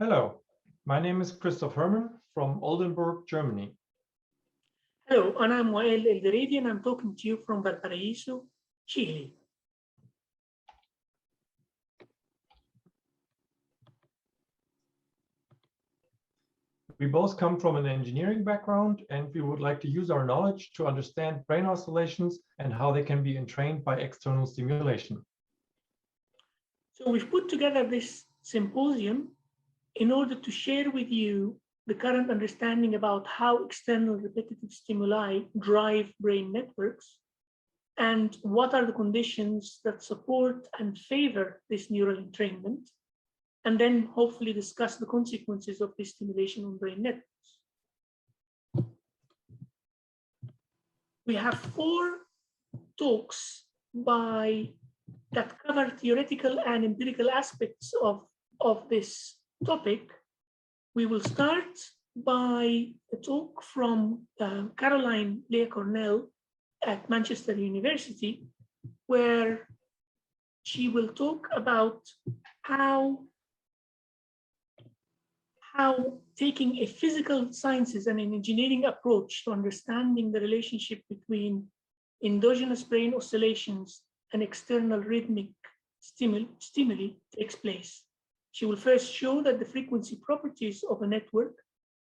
Hello, my name is Christoph Hermann from Oldenburg, Germany. Hello, and I'm Wael Elderedi, and I'm talking to you from Valparaiso, Chile. We both come from an engineering background, and we would like to use our knowledge to understand brain oscillations and how they can be entrained by external stimulation. So we've put together this symposium in order to share with you the current understanding about how external repetitive stimuli drive brain networks and what are the conditions that support and favor this neural entrainment, and then hopefully discuss the consequences of this stimulation on brain networks. We have 4 talks that cover theoretical and empirical aspects of this topic. We will start by a talk from Caroline Leah Cornell at Manchester University, where she will talk about how taking a physical sciences and an engineering approach to understanding the relationship between endogenous brain oscillations and external rhythmic stimuli takes place. She will first show that the frequency properties of a network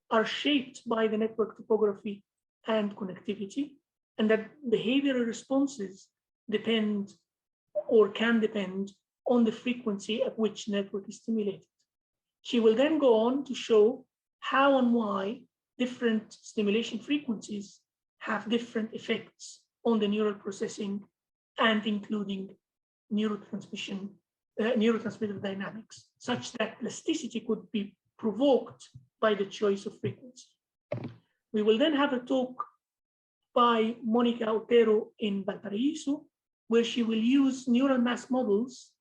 are shaped by the network topography and connectivity, and that behavioral responses depend or can depend on the frequency at which network is stimulated. She will then go on to show how and why different stimulation frequencies have different effects on the neural processing and including neurotransmitter dynamics, such that plasticity could be provoked by the choice of frequency. We will then have a talk by Monica Otero in Valparaiso, where she will use neural mass models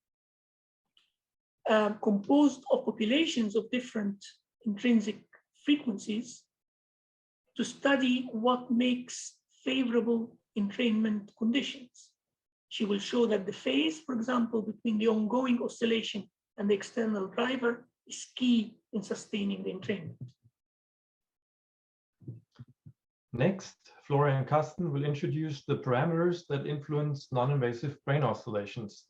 composed of populations of different intrinsic frequencies to study what makes favorable entrainment conditions. She will show that the phase, for example, between the ongoing oscillation and the external driver is key in sustaining the entrainment. Next, Florian Kasten will introduce the parameters that influence non-invasive brain oscillations.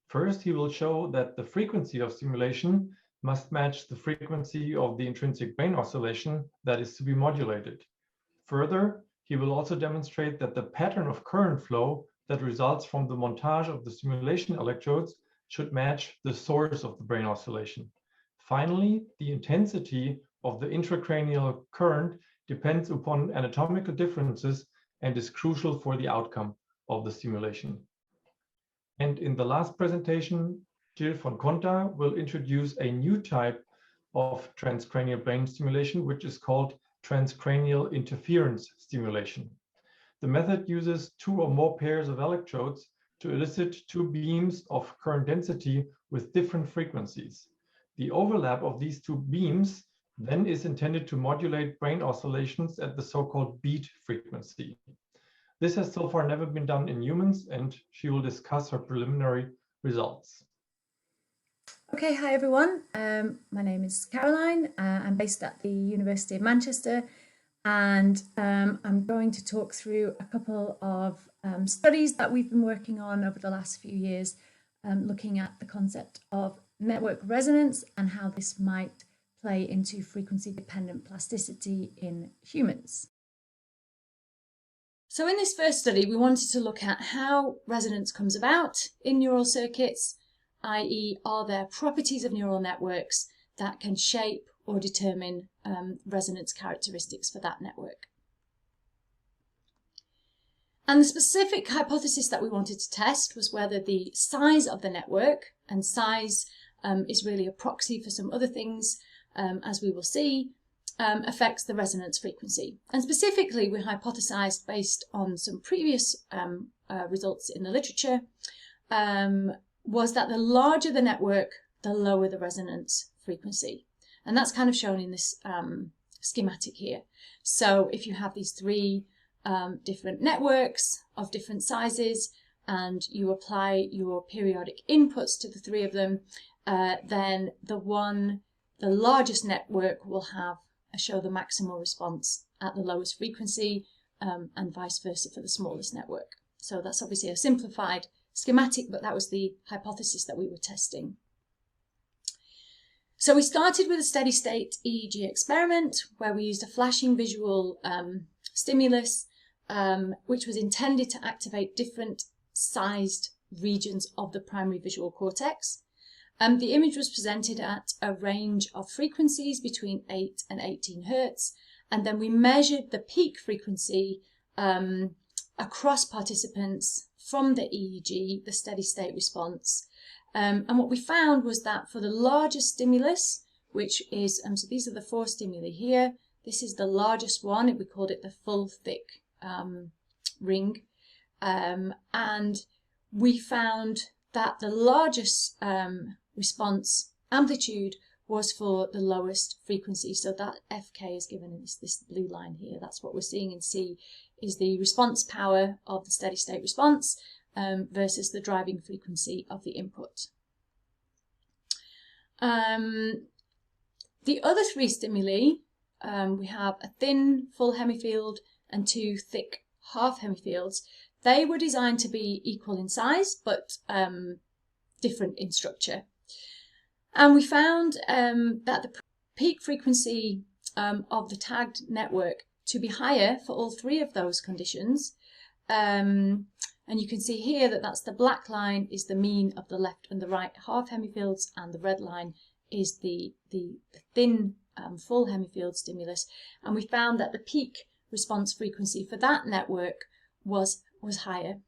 First, he will show that the frequency of stimulation must match the frequency of the intrinsic brain oscillation that is to be modulated. Further, he will also demonstrate that the pattern of current flow that results from the montage of the stimulation electrodes should match the source of the brain oscillation. Finally, the intensity of the intracranial current depends upon anatomical differences and is crucial for the outcome of the stimulation. And in the last presentation, Jill von Conta will introduce a new type of transcranial brain stimulation, which is called transcranial interference stimulation. The method uses 2 or more pairs of electrodes to elicit 2 beams of current density with different frequencies. The overlap of these 2 beams then is intended to modulate brain oscillations at the so-called beat frequency. This has so far never been done in humans, and she will discuss her preliminary results. Okay, hi everyone. My name is Caroline. I'm based at the University of Manchester, and I'm going to talk through a couple of studies that we've been working on over the last few years, looking at the concept of network resonance and how this might play into frequency-dependent plasticity in humans. So in this first study, we wanted to look at how resonance comes about in neural circuits, i.e. are there properties of neural networks that can shape or determine resonance characteristics for that network. And the specific hypothesis that we wanted to test was whether the size of the network, and size is really a proxy for some other things, as we will see, affects the resonance frequency. And specifically, we hypothesized based on some previous results in the literature, was that the larger the network, the lower the resonance frequency. And that's kind of shown in this schematic here. So if you have these 3 different networks of different sizes and you apply your periodic inputs to the 3 of them, then the one the largest network will show the maximal response at the lowest frequency, and vice versa for the smallest network. So that's obviously a simplified schematic, but that was the hypothesis that we were testing. So we started with a steady state EEG experiment where we used a flashing visual stimulus, which was intended to activate different sized regions of the primary visual cortex. The image was presented at a range of frequencies between 8 and 18 Hertz, and then we measured the peak frequency across participants from the EEG, the steady state response. And what we found was that for the largest stimulus, which is, so these are the 4 stimuli here, this is the largest one, we called it the full thick ring, and we found that the largest response amplitude was for the lowest frequency. So that FK is given in this blue line here. That's what we're seeing in C, is the response power of the steady state response versus the driving frequency of the input. The other 3 stimuli, we have a thin full hemifield and 2 thick half hemifields. They were designed to be equal in size, but different in structure. And we found that the peak frequency of the tagged network to be higher for all 3 of those conditions. And you can see here that that's the black line is the mean of the left and the right half hemifields, and the red line is the thin full hemifield stimulus. And we found that the peak response frequency for that network was higher.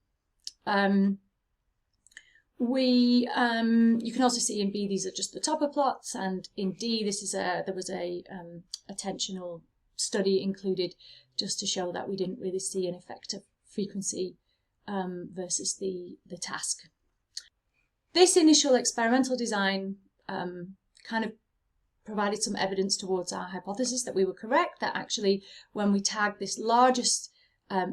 You can also see in B these are just the topper plots, and in D this is there was a attentional study included just to show that we didn't really see an effect of frequency versus the task. This initial experimental design kind of provided some evidence towards our hypothesis that we were correct, that actually when we tagged this largest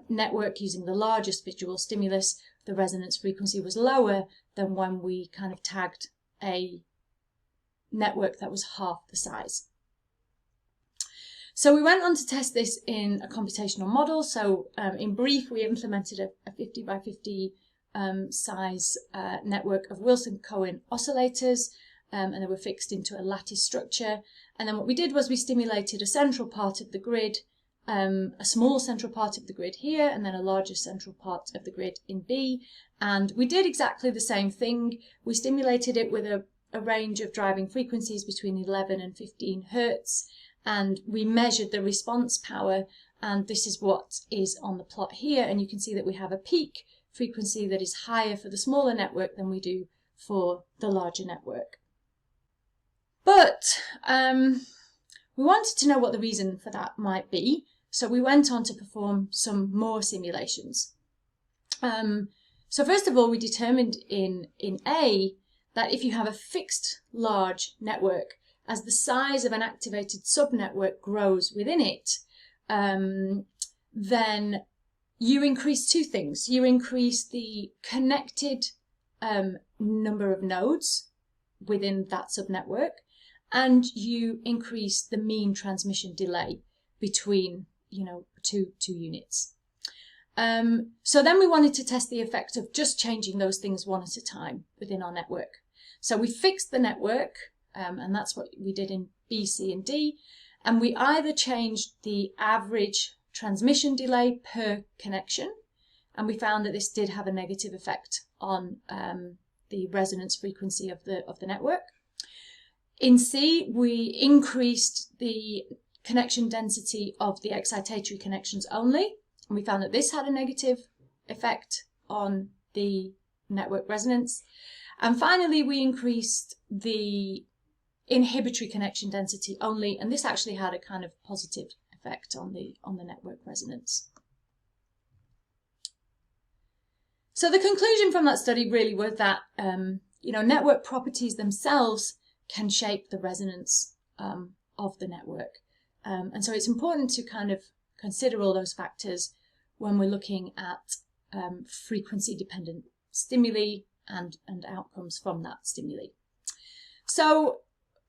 network using the largest visual stimulus, the resonance frequency was lower than when we kind of tagged a network that was half the size. So we went on to test this in a computational model. So in brief, we implemented a 50 by 50 size network of Wilson-Cohen oscillators, and they were fixed into a lattice structure. And then what we did was we stimulated a central part of the grid, a small central part of the grid here, and then a larger central part of the grid in B. And we did exactly the same thing. We stimulated it with a range of driving frequencies between 11 and 15 Hertz, and we measured the response power, and this is what is on the plot here. And you can see that we have a peak frequency that is higher for the smaller network than we do for the larger network. But we wanted to know what the reason for that might be, so we went on to perform some more simulations. So first of all, we determined in A that if you have a fixed large network, as the size of an activated subnetwork grows within it, then you increase 2 things. You increase the connected number of nodes within that subnetwork, and you increase the mean transmission delay between, two units. So then we wanted to test the effect of just changing those things one at a time within our network. So we fixed the network, and that's what we did in B, C, and D, and we either changed the average transmission delay per connection, and we found that this did have a negative effect on the resonance frequency of the network. In C, we increased the connection density of the excitatory connections only, and we found that this had a negative effect on the network resonance. And finally, we increased the inhibitory connection density only, and this actually had a kind of positive effect on the network resonance. So the conclusion from that study really was that network properties themselves can shape the resonance of the network, and so it's important to kind of consider all those factors when we're looking at frequency dependent stimuli and outcomes from that stimuli. So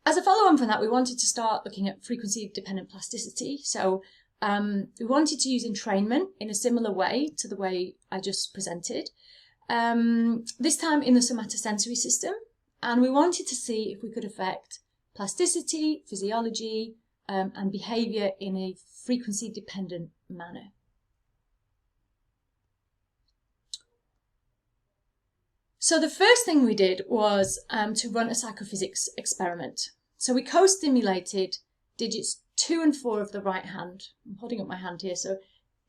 As a follow-on from that, we wanted to start looking at frequency-dependent plasticity. So we wanted to use entrainment in a similar way to the way I just presented, this time in the somatosensory system. And we wanted to see if we could affect plasticity, physiology, and behavior in a frequency-dependent manner. So the first thing we did was to run a psychophysics experiment. So we co-stimulated digits 2 and 4 of the right hand. I'm holding up my hand here. So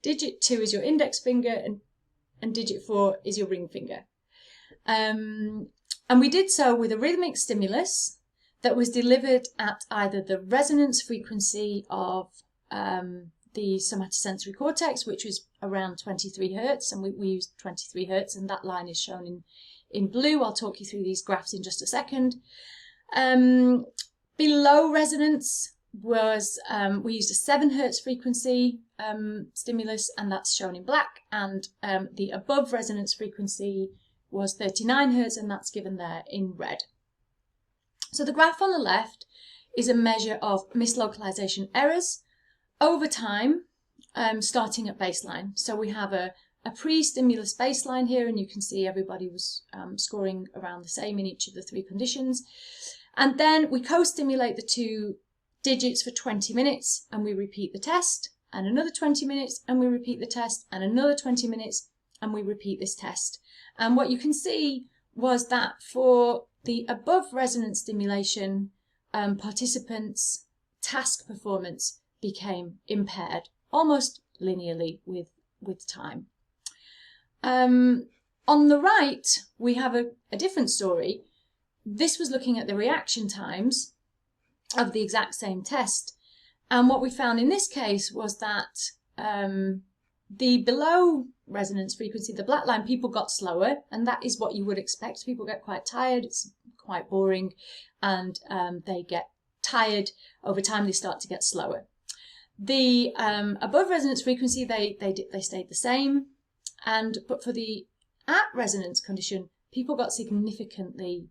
digit 2 is your index finger and digit 4 is your ring finger. And we did so with a rhythmic stimulus that was delivered at either the resonance frequency of the somatosensory cortex, which was around 23 hertz, and we used 23 hertz, and that line is shown in blue. I'll talk you through these graphs in just a second. Below resonance was, we used a 7 hertz frequency stimulus, and that's shown in black, and the above resonance frequency was 39 hertz, and that's given there in red. So the graph on the left is a measure of mislocalization errors over time, starting at baseline. So we have a pre-stimulus baseline here, and you can see everybody was scoring around the same in each of the 3 conditions. And then we co-stimulate the 2 digits for 20 minutes, and we repeat the test, and another 20 minutes, and we repeat the test, and another 20 minutes, and we repeat this test. And what you can see was that for the above resonance stimulation, participants' task performance became impaired almost linearly with time. On the right, we have a different story. This was looking at the reaction times of the exact same test. And what we found in this case was that the below resonance frequency, the black line, people got slower, and that is what you would expect. People get quite tired, it's quite boring, and they get tired. Over time, they start to get slower. The above resonance frequency, they stayed the same, but for the at resonance condition, people got significantly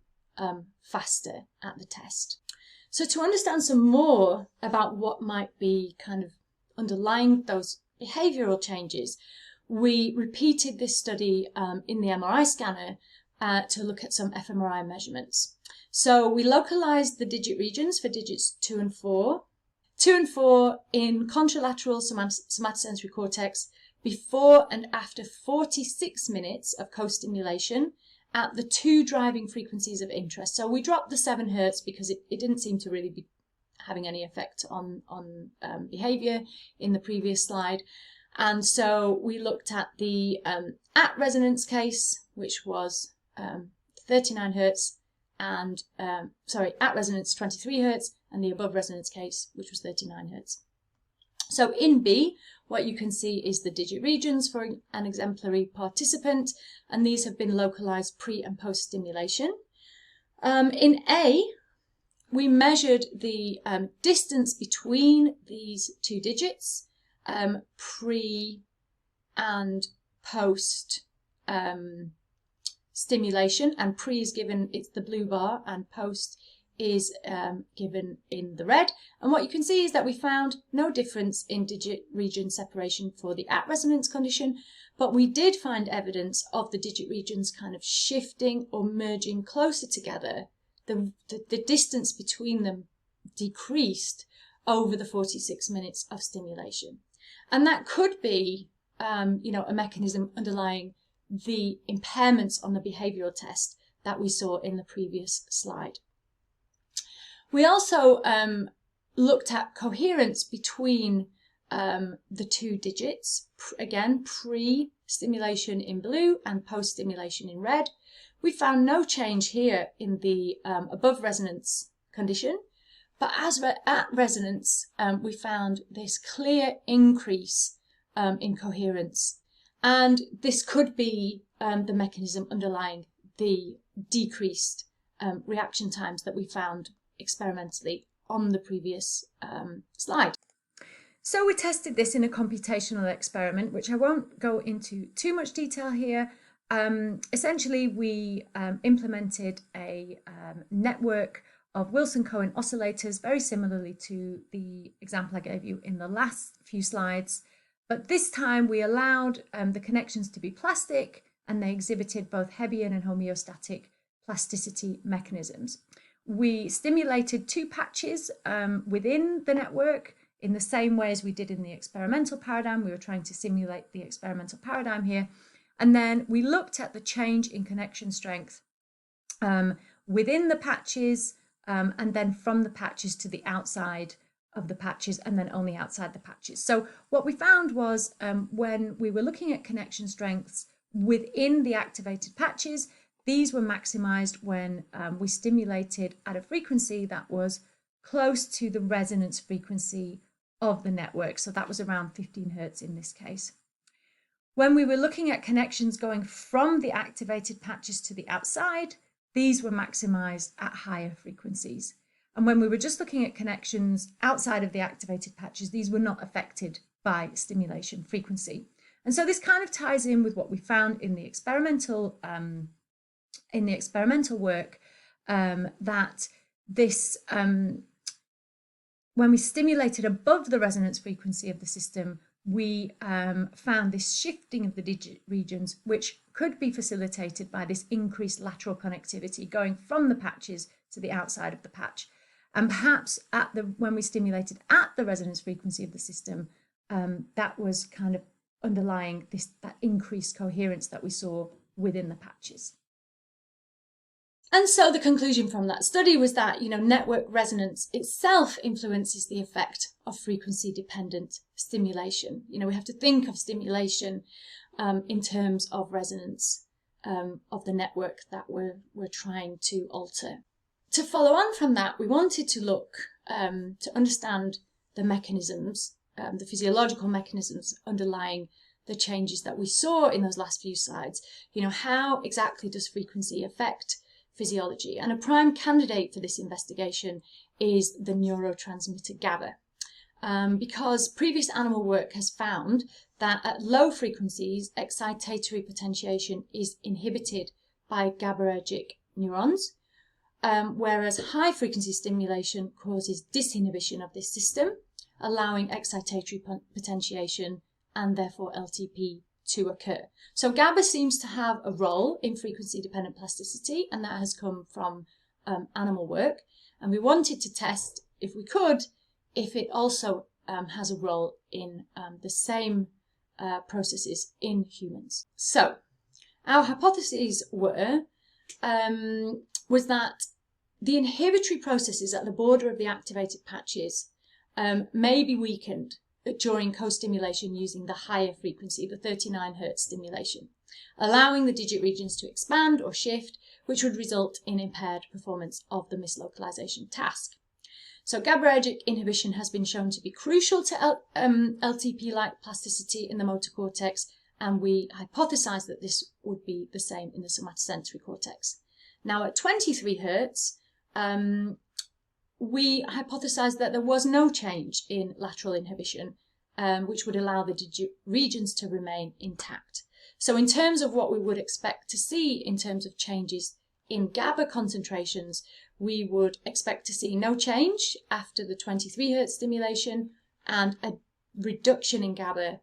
faster at the test. So to understand some more about what might be kind of underlying those behavioural changes, we repeated this study in the MRI scanner to look at some Fmri measurements. So we localised the digit regions for digits 2 and 4. 2 and 4 in contralateral somatosensory cortex before and after 46 minutes of co-stimulation at the 2 driving frequencies of interest. So we dropped the 7 hertz because it didn't seem to really be having any effect on behaviour in the previous slide. And so we looked at the at resonance case, which was 39 hertz, and at resonance 23 hertz, and the above resonance case, which was 39 hertz. So in B, what you can see is the digit regions for an exemplary participant, and these have been localized pre and post stimulation. In A, we measured the distance between these 2 digits, pre and post stimulation, and pre is given, it's the blue bar, and post is given in the red. And what you can see is that we found no difference in digit region separation for the at resonance condition, but we did find evidence of the digit regions kind of shifting or merging closer together. The distance between them decreased over the 46 minutes of stimulation. And that could be, a mechanism underlying the impairments on the behavioural test that we saw in the previous slide. We also looked at coherence between the 2 digits, again, pre-stimulation in blue and post-stimulation in red. We found no change here in the above resonance condition, but at resonance, we found this clear increase in coherence. And this could be the mechanism underlying the decreased reaction times that we found experimentally on the previous slide. So we tested this in a computational experiment, which I won't go into too much detail here. Essentially, we implemented a network of Wilson-Cohen oscillators, very similarly to the example I gave you in the last few slides. But this time we allowed the connections to be plastic, and they exhibited both Hebbian and homeostatic plasticity mechanisms. We stimulated two patches within the network in the same way as we did in the experimental paradigm. We were trying to simulate the experimental paradigm here. And then we looked at the change in connection strength within the patches, and then from the patches to the outside of the patches, and then only outside the patches. So what we found was when we were looking at connection strengths within the activated patches, these were maximized when we stimulated at a frequency that was close to the resonance frequency of the network. So that was around 15 Hertz in this case. When we were looking at connections going from the activated patches to the outside, these were maximized at higher frequencies. And when we were just looking at connections outside of the activated patches, these were not affected by stimulation frequency. And so this kind of ties in with what we found in the experimental work, that this when we stimulated above the resonance frequency of the system, we found this shifting of the digit regions, which could be facilitated by this increased lateral connectivity going from the patches to the outside of the patch. And perhaps when we stimulated at the resonance frequency of the system, that was kind of underlying that increased coherence that we saw within the patches. And so the conclusion from that study was that, network resonance itself influences the effect of frequency-dependent stimulation. We have to think of stimulation in terms of resonance of the network that we're trying to alter. To follow on from that, we wanted to look to understand the mechanisms, the physiological mechanisms underlying the changes that we saw in those last few slides. How exactly does frequency affect physiology? And a prime candidate for this investigation is the neurotransmitter GABA, because previous animal work has found that at low frequencies, excitatory potentiation is inhibited by GABAergic neurons, whereas high frequency stimulation causes disinhibition of this system, allowing excitatory potentiation and therefore LTP to occur. So GABA seems to have a role in frequency-dependent plasticity, and that has come from animal work. And we wanted to test, if we could, if it also has a role in the same processes in humans. So our hypotheses was that the inhibitory processes at the border of the activated patches may be weakened during co-stimulation using the higher frequency, the 39 Hertz stimulation, allowing the digit regions to expand or shift, which would result in impaired performance of the mislocalization task. So GABAergic inhibition has been shown to be crucial to LTP-like plasticity in the motor cortex, and we hypothesized that this would be the same in the somatosensory cortex. Now at 23 Hertz, we hypothesized that there was no change in lateral inhibition, which would allow the digit regions to remain intact. So in terms of what we would expect to see in terms of changes in GABA concentrations, we would expect to see no change after the 23 Hertz stimulation and a reduction in GABA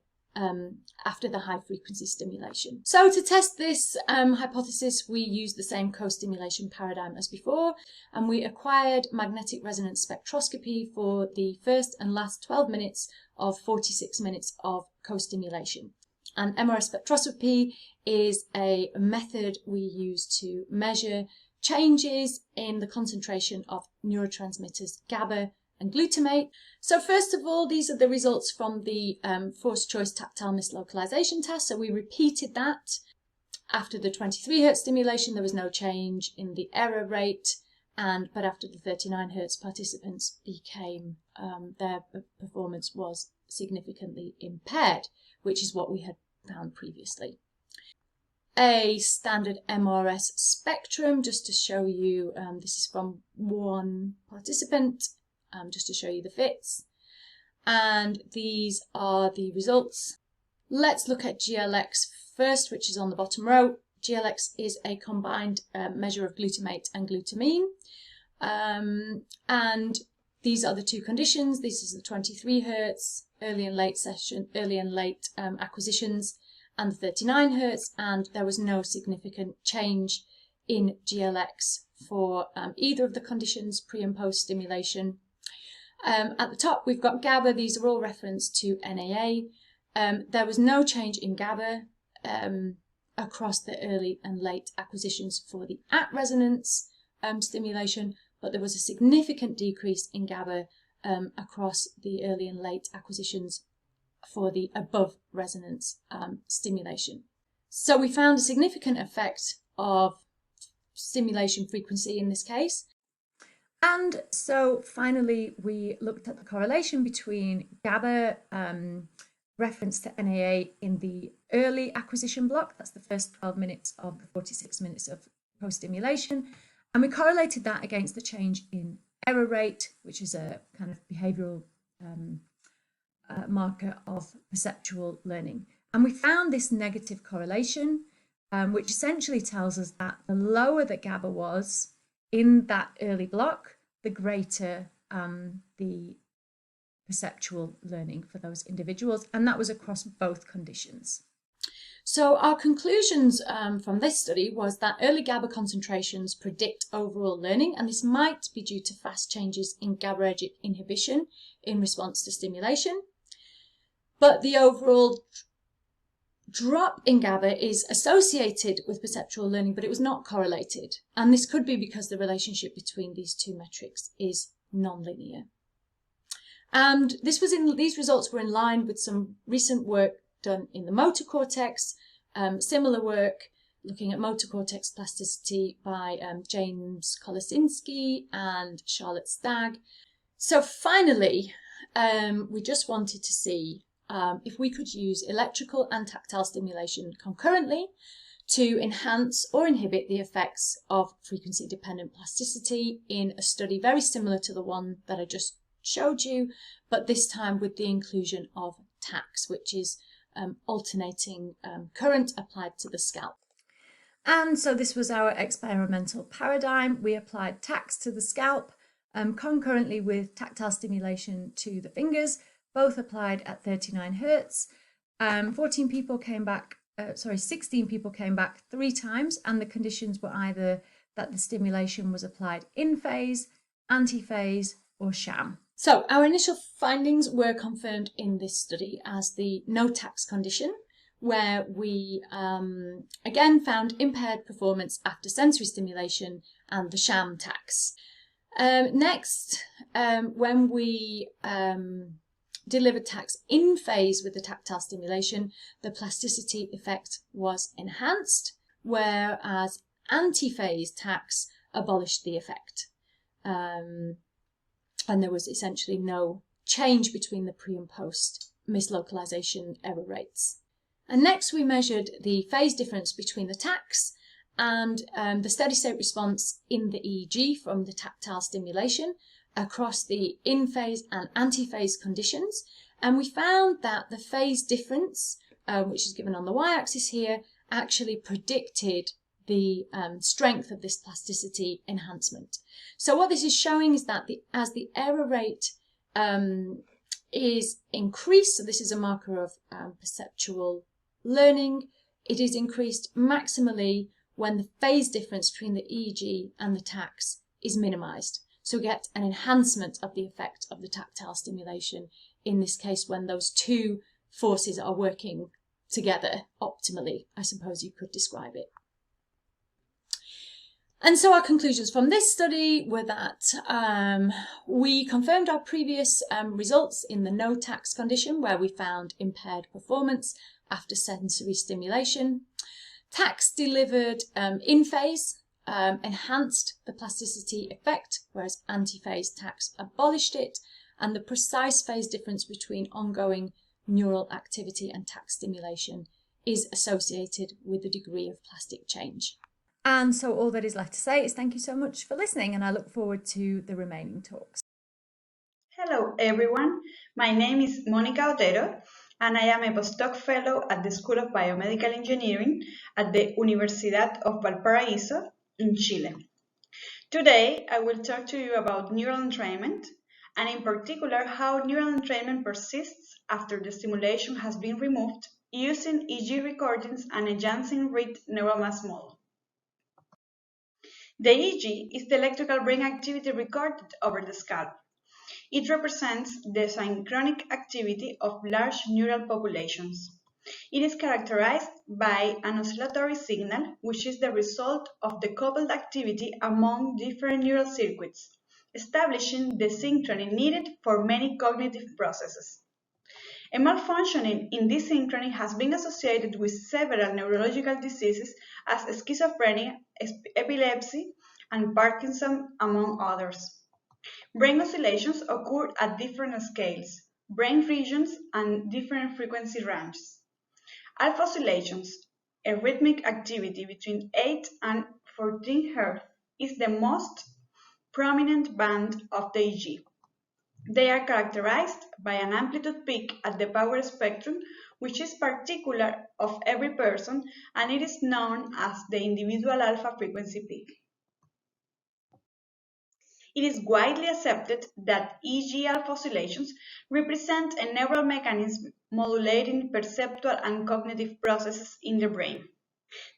after the high frequency stimulation. So to test this hypothesis, we used the same co-stimulation paradigm as before, and we acquired magnetic resonance spectroscopy for the first and last 12 minutes of 46 minutes of co-stimulation. And MRS spectroscopy is a method we use to measure changes in the concentration of neurotransmitters GABA and glutamate. So first of all, these are the results from the forced choice tactile mislocalization test. So we repeated that. After the 23 Hertz stimulation, there was no change in the error rate, but after the 39 Hertz, participants became, their performance was significantly impaired, which is what we had found previously. A standard MRS spectrum, just to show you, this is from one participant, just to show you the fits. And these are the results. Let's look at GLX first, which is on the bottom row. GLX is a combined measure of glutamate and glutamine. And these are the two conditions. This is the 23 Hertz early and late acquisitions, and the 39 Hertz, and there was no significant change in GLX for either of the conditions, pre and post stimulation. At the top, we've got GABA. These are all referenced to NAA. There was no change in GABA across the early and late acquisitions for the at-resonance stimulation, but there was a significant decrease in GABA across the early and late acquisitions for the above-resonance stimulation. So we found a significant effect of stimulation frequency in this case. And so finally, we looked at the correlation between GABA reference to NAA in the early acquisition block, that's the first 12 minutes of the 46 minutes of post-stimulation, and we correlated that against the change in error rate, which is a kind of behavioural marker of perceptual learning. And we found this negative correlation, which essentially tells us that the lower the GABA was in that early block, the greater the perceptual learning for those individuals, and that was across both conditions. So our conclusions from this study was that early GABA concentrations predict overall learning, and this might be due to fast changes in GABAergic inhibition in response to stimulation. But the overall drop in GABA is associated with perceptual learning, but it was not correlated. And this could be because the relationship between these two metrics is nonlinear. And these results were in line with some recent work done in the motor cortex, similar work looking at motor cortex plasticity by James Kolosinski and Charlotte Stagg. So finally, we just wanted to see if we could use electrical and tactile stimulation concurrently to enhance or inhibit the effects of frequency-dependent plasticity in a study very similar to the one that I just showed you, but this time with the inclusion of Tacs, which is alternating current applied to the scalp. And so this was our experimental paradigm. We applied Tacs to the scalp concurrently with tactile stimulation to the fingers, both applied at 39 Hertz. 16 people came back 3 times, and the conditions were either that the stimulation was applied in phase, anti-phase, or sham. So our initial findings were confirmed in this study as the no Tacs condition, where we again found impaired performance after sensory stimulation, and the sham Tacs. Next, when we delivered Tacs in phase with the tactile stimulation, the plasticity effect was enhanced, whereas anti-phase Tacs abolished the effect. And there was essentially no change between the pre and post mislocalization error rates. And next we measured the phase difference between the Tacs and the steady state response in the EEG from the tactile stimulation across the in-phase and anti-phase conditions. And we found that the phase difference, which is given on the y-axis here, actually predicted the strength of this plasticity enhancement. So what this is showing is that as the error rate is increased, so this is a marker of perceptual learning, it is increased maximally when the phase difference between the EEG and the Tacs is minimized. So we get an enhancement of the effect of the tactile stimulation, in this case when those two forces are working together optimally, I suppose you could describe it. And so our conclusions from this study were that we confirmed our previous results in the no Tacs condition, where we found impaired performance after sensory stimulation. Tacs delivered in phase enhanced the plasticity effect, whereas anti-phase Tacs abolished it, and the precise phase difference between ongoing neural activity and Tac stimulation is associated with the degree of plastic change. And so all that is left to say is thank you so much for listening, and I look forward to the remaining talks. Hello everyone, my name is Mónica Otero and I am a postdoc fellow at the School of Biomedical Engineering at the Universidad of Valparaíso in Chile. Today, I will talk to you about neural entrainment, and in particular how neural entrainment persists after the stimulation has been removed using EEG recordings and a Janssen-Reid neural mass model. The EEG is the electrical brain activity recorded over the scalp. It represents the synchronic activity of large neural populations. It is characterized by an oscillatory signal, which is the result of the coupled activity among different neural circuits, establishing the synchrony needed for many cognitive processes. A malfunctioning in this synchrony has been associated with several neurological diseases as schizophrenia, epilepsy, and Parkinson, among others. Brain oscillations occur at different scales, brain regions, and different frequency ranges. Alpha oscillations, a rhythmic activity between 8 and 14 Hz, is the most prominent band of the EEG. They are characterized by an amplitude peak at the power spectrum, which is particular of every person, and it is known as the individual alpha frequency peak. It is widely accepted that EEG alpha oscillations represent a neural mechanism modulating perceptual and cognitive processes in the brain.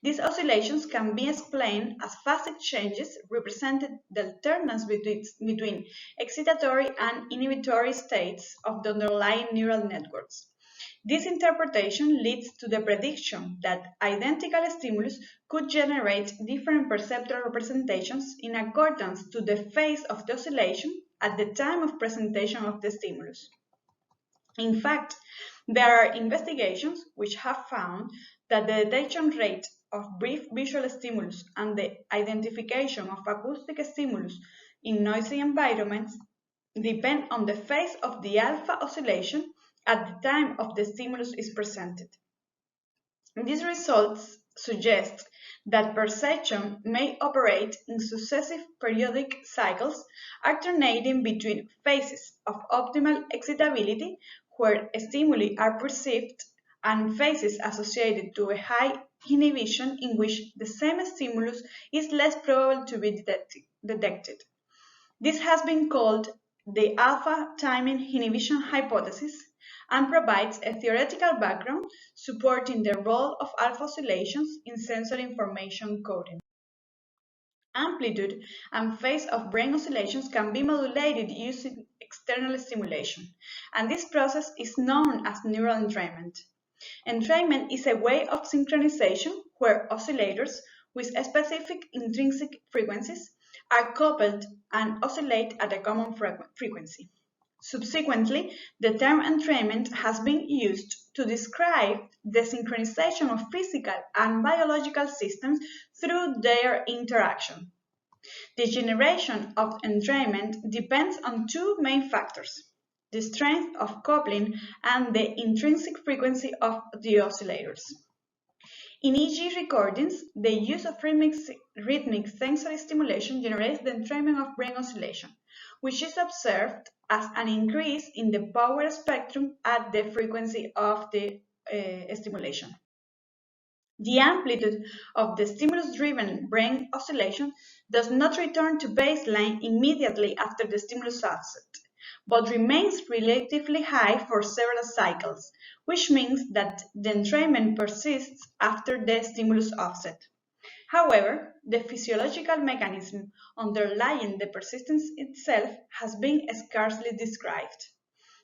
These oscillations can be explained as phase changes representing the alternance between excitatory and inhibitory states of the underlying neural networks. This interpretation leads to the prediction that identical stimulus could generate different perceptual representations in accordance to the phase of the oscillation at the time of presentation of the stimulus. In fact, there are investigations which have found that the detection rate of brief visual stimulus and the identification of acoustic stimulus in noisy environments depend on the phase of the alpha oscillation at the time of the stimulus is presented. These results suggest that perception may operate in successive periodic cycles, alternating between phases of optimal excitability, where stimuli are perceived, and phases associated to a high inhibition in which the same stimulus is less probable to be detected. This has been called the alpha timing inhibition hypothesis and provides a theoretical background supporting the role of alpha oscillations in sensory information coding. Amplitude and phase of brain oscillations can be modulated using external stimulation, and this process is known as neural entrainment. Entrainment is a way of synchronization where oscillators with specific intrinsic frequencies are coupled and oscillate at a common frequency. Subsequently, the term entrainment has been used to describe the synchronization of physical and biological systems through their interaction. The generation of entrainment depends on two main factors: the strength of coupling and the intrinsic frequency of the oscillators. In EEG recordings, the use of rhythmic sensory stimulation generates the entrainment of brain oscillation, which is observed as an increase in the power spectrum at the frequency of the stimulation. The amplitude of the stimulus-driven brain oscillation does not return to baseline immediately after the stimulus offset, but remains relatively high for several cycles, which means that the entrainment persists after the stimulus offset. However, the physiological mechanism underlying the persistence itself has been scarcely described.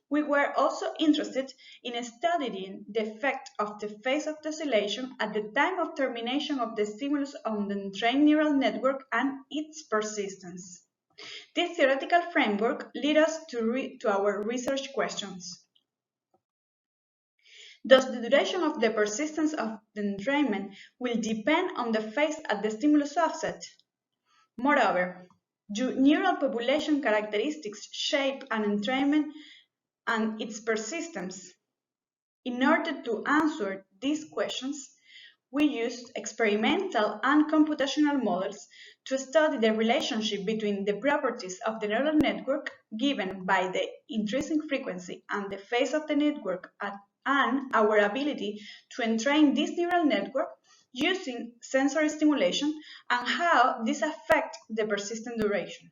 We were also interested in studying the effect of the phase of the oscillation at the time of termination of the stimulus on the entrained neural network and its persistence. This theoretical framework led us to our research questions. Thus, the duration of the persistence of the entrainment will depend on the phase at the stimulus offset. Moreover, do neural population characteristics shape an entrainment and its persistence? In order to answer these questions, we used experimental and computational models to study the relationship between the properties of the neural network given by the intrinsic frequency and the phase of the network and our ability to entrain this neural network using sensory stimulation and how this affects the persistent duration.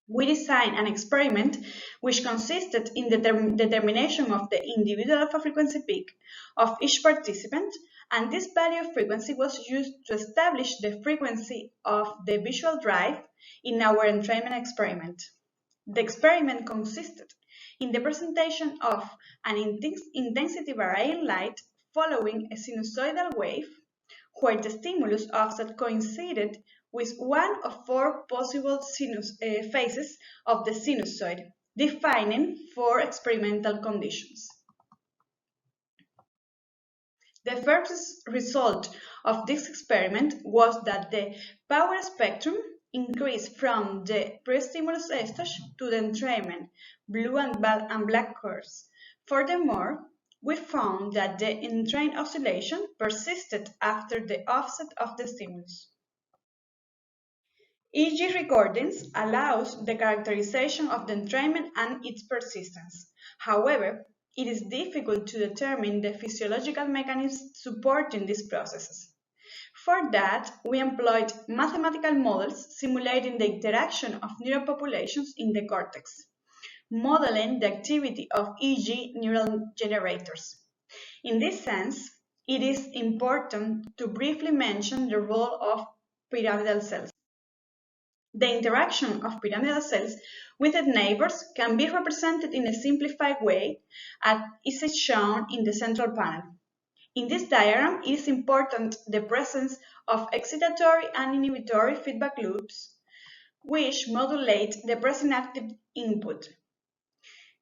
We designed an experiment which consisted in the determination of the individual alpha frequency peak of each participant, and this value of frequency was used to establish the frequency of the visual drive in our entrainment experiment. The experiment consisted in the presentation of an intensity varying light following a sinusoidal wave, where the stimulus offset coincided with one of four possible phases of the sinusoid, defining four experimental conditions. The first result of this experiment was that the power spectrum increased from the pre-stimulus stage to the entrainment, blue and black curves. Furthermore, we found that the entrained oscillation persisted after the offset of the stimulus. EEG recordings allows the characterization of the entrainment and its persistence. However, it is difficult to determine the physiological mechanisms supporting these processes. For that, we employed mathematical models simulating the interaction of neural populations in the cortex, modeling the activity of EEG neural generators. In this sense, it is important to briefly mention the role of pyramidal cells. The interaction of pyramidal cells with their neighbors can be represented in a simplified way, as is shown in the central panel. In this diagram, it is important the presence of excitatory and inhibitory feedback loops, which modulate the presynaptic input.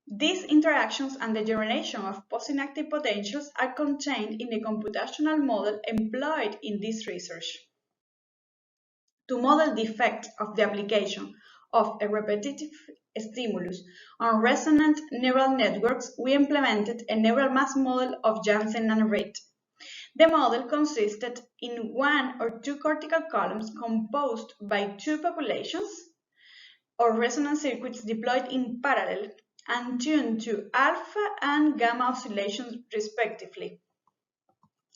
These interactions and the generation of postsynaptic potentials are contained in the computational model employed in this research. To model the effect of the application of a repetitive stimulus on resonant neural networks, we implemented a neural mass model of Janssen and Reed. The model consisted in one or two cortical columns composed by two populations or resonance circuits deployed in parallel and tuned to alpha and gamma oscillations respectively.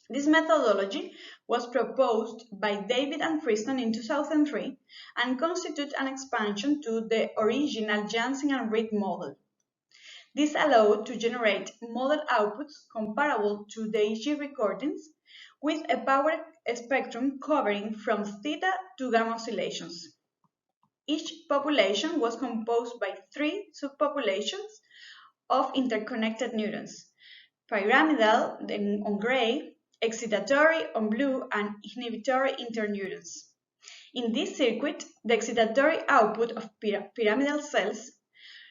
This methodology was proposed by David and Friston in 2003 and constitutes an expansion to the original Janssen and Reed model. This allowed to generate model outputs comparable to the EEG recordings with a power spectrum covering from theta to gamma oscillations. Each population was composed by three subpopulations of interconnected neurons: pyramidal on gray, excitatory on blue, and inhibitory interneurons. In this circuit, the excitatory output of pyramidal cells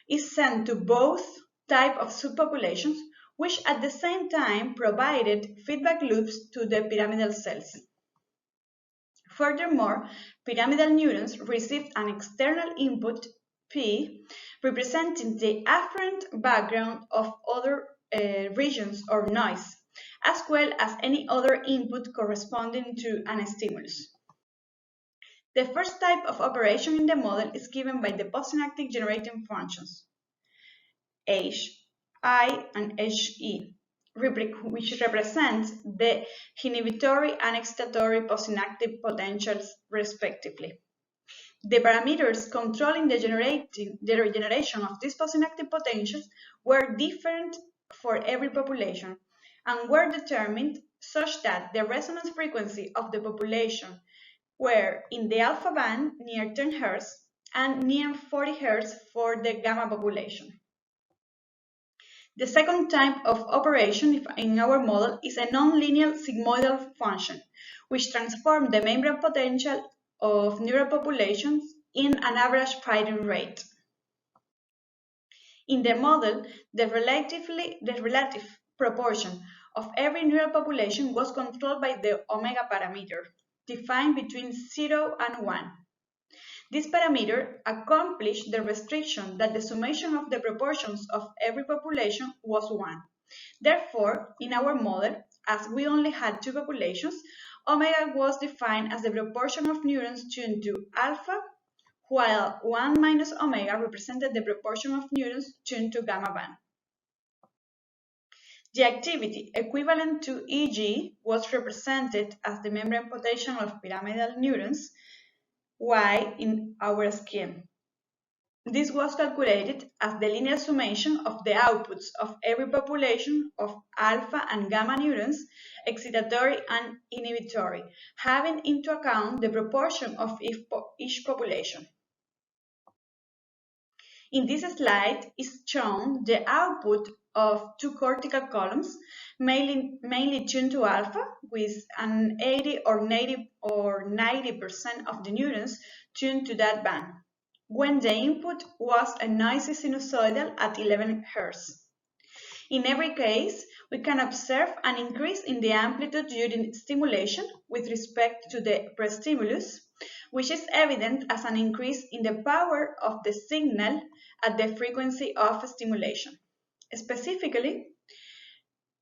is sent to both types of subpopulations, which at the same time provided feedback loops to the pyramidal cells. Furthermore, pyramidal neurons received an external input, P, representing the afferent background of other regions or noise, as well as any other input corresponding to an stimulus. The first type of operation in the model is given by the postsynaptic generating functions, H, I, and HE, which represents the inhibitory and excitatory postsynaptic potentials respectively. The parameters controlling the regeneration of these postsynaptic potentials were different for every population and were determined such that the resonance frequency of the population were in the alpha band near 10 Hz and near 40 Hz for the gamma population. The second type of operation in our model is a nonlinear sigmoidal function, which transforms the membrane potential of neural populations in an average firing rate. In the model, the relative proportion of every neural population was controlled by the omega parameter, defined between 0 and 1. This parameter accomplished the restriction that the summation of the proportions of every population was 1. Therefore, in our model, as we only had two populations, omega was defined as the proportion of neurons tuned to alpha, while 1 minus omega represented the proportion of neurons tuned to gamma band. The activity equivalent to Eg was represented as the membrane potential of pyramidal neurons, Y in our scheme. This was calculated as the linear summation of the outputs of every population of alpha and gamma neurons, excitatory and inhibitory, having into account the proportion of each population. In this slide is shown the output of two cortical columns, mainly tuned to alpha, with an 80 or 90% of the neurons tuned to that band, when the input was a noisy sinusoidal at 11 Hz. In every case, we can observe an increase in the amplitude during stimulation with respect to the pre-stimulus, which is evident as an increase in the power of the signal at the frequency of stimulation. Specifically,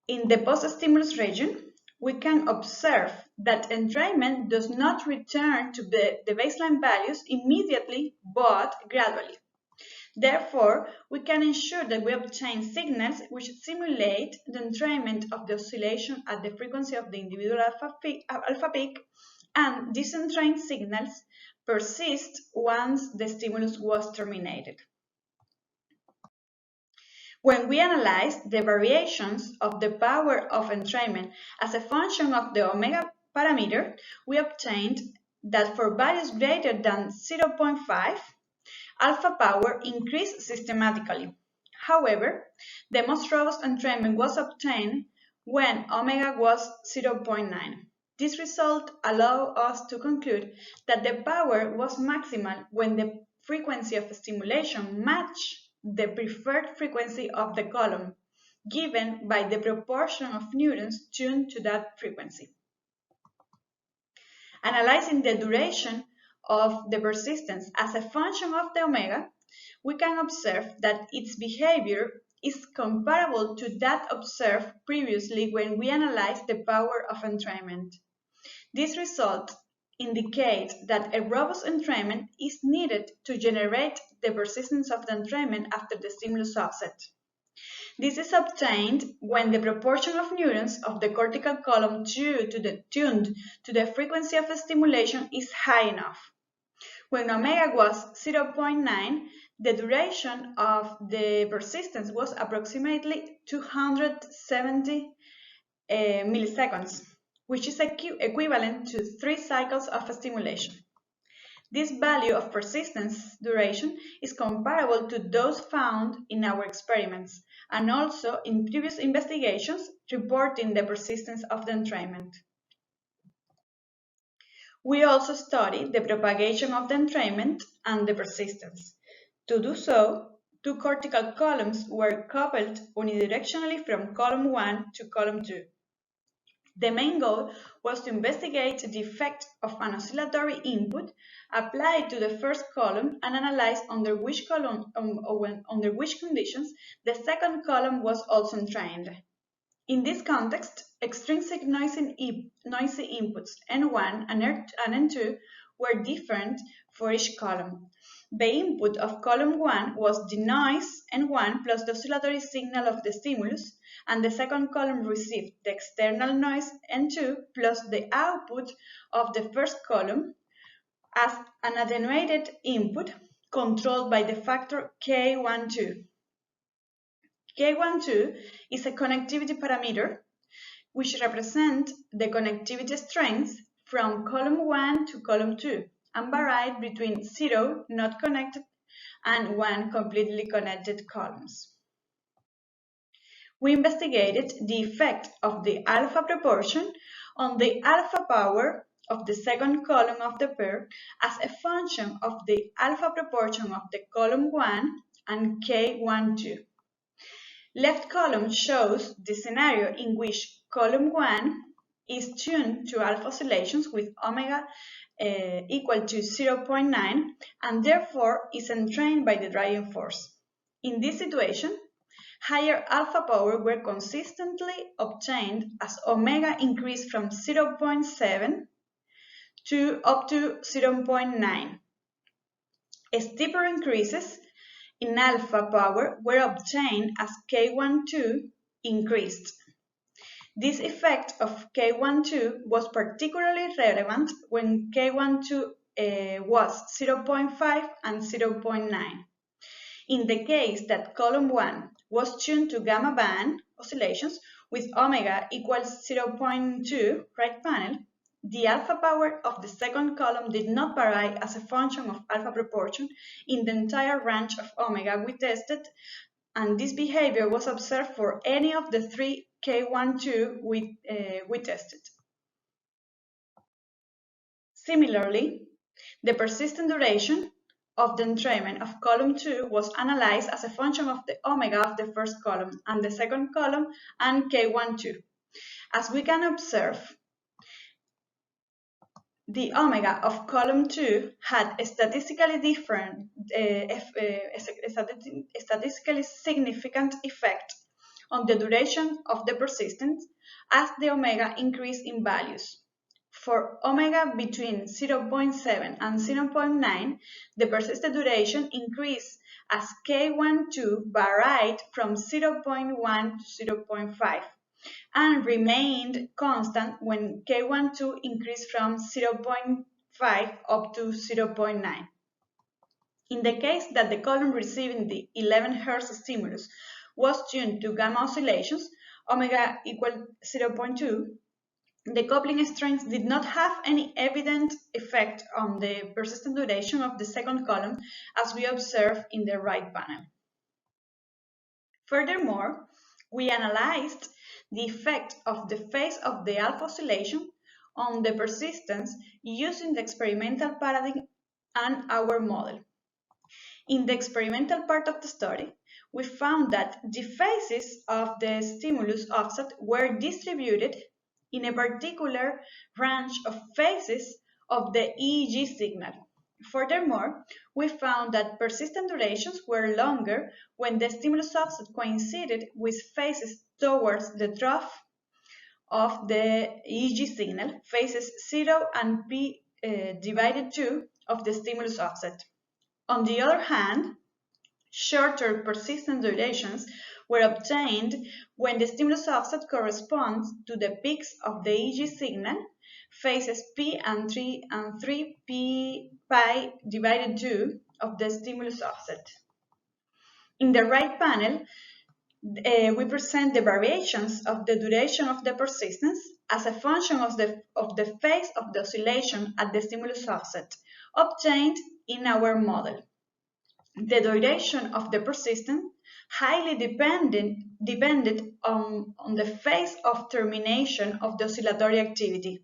in the post-stimulus region, we can observe that entrainment does not return to the baseline values immediately, but gradually. Therefore, we can ensure that we obtain signals which simulate the entrainment of the oscillation at the frequency of the individual alpha peak, and these entrained signals persist once the stimulus was terminated. When we analyze the variations of the power of entrainment as a function of the omega parameter, we obtained that for values greater than 0.5, alpha power increased systematically. However, the most robust entrainment was obtained when omega was 0.9. This result allowed us to conclude that the power was maximal when the frequency of stimulation matched the preferred frequency of the column, given by the proportion of neurons tuned to that frequency. Analyzing the duration of the persistence as a function of the omega, we can observe that its behavior is comparable to that observed previously when we analyzed the power of entrainment. This result indicates that a robust entrainment is needed to generate the persistence of the entrainment after the stimulus offset. This is obtained when the proportion of neurons of the cortical column tuned to the frequency of stimulation is high enough. When omega was 0.9, the duration of the persistence was approximately 270 milliseconds, which is equivalent to 3 cycles of stimulation. This value of persistence duration is comparable to those found in our experiments and also in previous investigations reporting the persistence of the entrainment. We also studied the propagation of the entrainment and the persistence. To do so, two cortical columns were coupled unidirectionally from column 1 to column 2. The main goal was to investigate the effect of an oscillatory input applied to the first column and analyze under which conditions the second column was also entrained. In this context, extrinsic noisy inputs N1 and N2 were different for each column. The input of column 1 was the noise N1 plus the oscillatory signal of the stimulus, and the second column received the external noise N2 plus the output of the first column as an attenuated input controlled by the factor K12. K12 is a connectivity parameter which represents the connectivity strength from column 1 to column 2 and varied between 0 not connected and 1 completely connected columns. We investigated the effect of the alpha proportion on the alpha power of the second column of the pair as a function of the alpha proportion of the column 1 and K12. Left column shows the scenario in which column 1 is tuned to alpha oscillations with omega equal to 0.9 and therefore is entrained by the driving force. In this situation, higher alpha power were consistently obtained as omega increased from 0.7 to up to 0.9. Steeper increases in alpha power were obtained as K12 increased. This effect of K12 was particularly relevant when K12 was 0.5 and 0.9. In the case that column 1 was tuned to gamma band oscillations with omega equals 0.2 right panel, the alpha power of the second column did not vary as a function of alpha proportion in the entire range of omega we tested, and this behavior was observed for any of the 3 K12 we tested. Similarly, the persistent duration of the entrainment of column 2 was analyzed as a function of the omega of the first column and the second column and K12. As we can observe, the omega of column 2 had a statistically significant effect on the duration of the persistence as the omega increased in values. For omega between 0.7 and 0.9, the persistent duration increased as K12 varied from 0.1 to 0.5 and remained constant when K12 increased from 0.5 up to 0.9. In the case that the column receiving the 11 Hz stimulus was tuned to gamma oscillations, omega equal 0.2, the coupling strength did not have any evident effect on the persistent duration of the second column, as we observe in the right panel. Furthermore, we analyzed the effect of the phase of the alpha oscillation on the persistence using the experimental paradigm and our model. In the experimental part of the study, we found that the phases of the stimulus offset were distributed in a particular range of phases of the EEG signal. Furthermore, we found that persistent durations were longer when the stimulus offset coincided with phases towards the trough of the EEG signal, phases 0 and p/2 of the stimulus offset. On the other hand, shorter persistent durations were obtained when the stimulus offset corresponds to the peaks of the EEG signal, phases p and 3 p/2 of the stimulus offset. In the right panel, we present the variations of the duration of the persistence as a function of the phase of the oscillation at the stimulus offset obtained in our model. The duration of the persistence highly depended on the phase of termination of the oscillatory activity.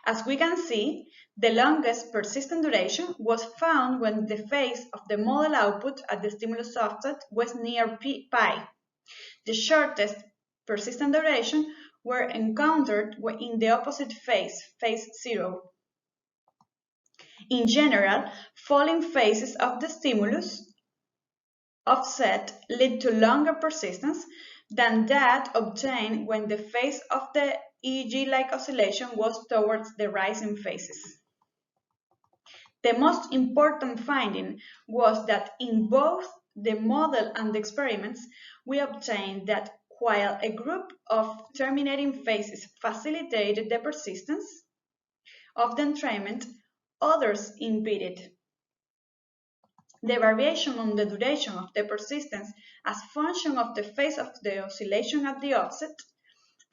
As we can see, the longest persistent duration was found when the phase of the model output at the stimulus offset was near pi. The shortest persistent duration were encountered in the opposite phase, phase 0. In general, falling phases of the stimulus offset lead to longer persistence than that obtained when the phase of the EEG-like oscillation was towards the rising phases. The most important finding was that in both the model and the experiments, we obtained that while a group of terminating phases facilitated the persistence of the entrainment, others impeded. The variation on the duration of the persistence as function of the phase of the oscillation at the offset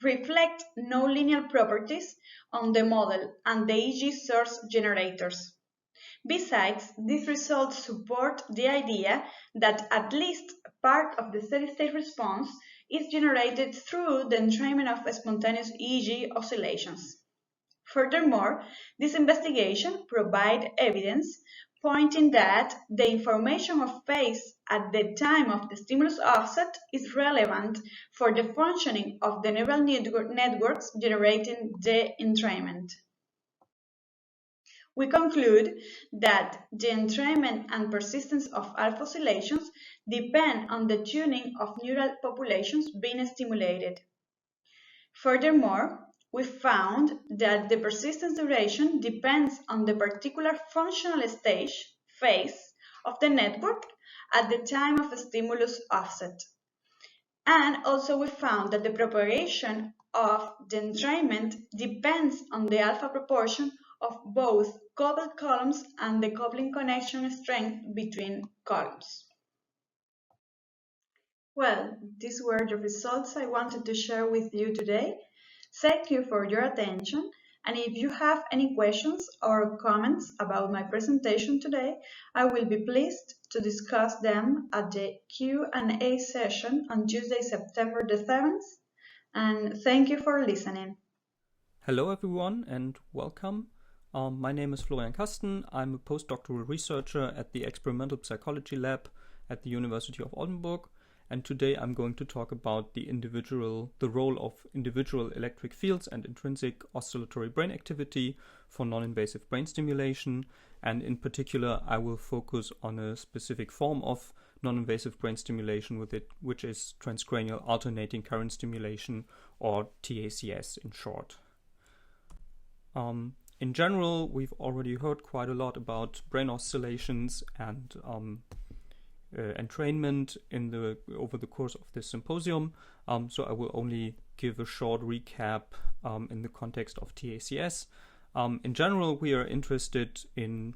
reflect no linear properties on the model and the EEG source generators. Besides, these results support the idea that at least part of the steady-state response is generated through the entrainment of spontaneous EEG oscillations. Furthermore, this investigation provides evidence pointing that the information of phase at the time of the stimulus offset is relevant for the functioning of the neural networks generating the entrainment. We conclude that the entrainment and persistence of alpha oscillations depend on the tuning of neural populations being stimulated. Furthermore, we found that the persistence duration depends on the particular functional stage, phase, of the network at the time of a stimulus offset. And also we found that the propagation of the entrainment depends on the alpha proportion of both coupled columns and the coupling connection strength between columns. Well, these were the results I wanted to share with you today. Thank you for your attention, and if you have any questions or comments about my presentation today, I will be pleased to discuss them at the Q&A session on Tuesday, September the 7th, and thank you for listening. Hello everyone and welcome. My name is Florian Kasten. I'm a postdoctoral researcher at the Experimental Psychology Lab at the University of Oldenburg, and today I'm going to talk about the role of individual electric fields and intrinsic oscillatory brain activity for non-invasive brain stimulation, and in particular I will focus on a specific form of non-invasive brain stimulation which is transcranial alternating current stimulation, or TACS in short. In general, we've already heard quite a lot about brain oscillations and entrainment over the course of this symposium, so I will only give a short recap in the context of TACS. In general, we are interested in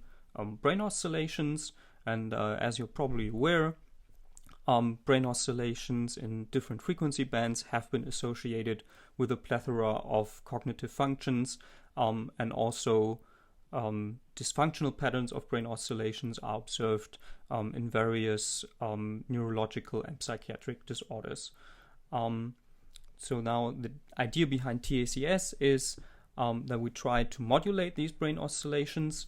brain oscillations, and as you're probably aware, brain oscillations in different frequency bands have been associated with a plethora of cognitive functions, and also dysfunctional patterns of brain oscillations are observed in various neurological and psychiatric disorders. So now the idea behind TACS is that we try to modulate these brain oscillations,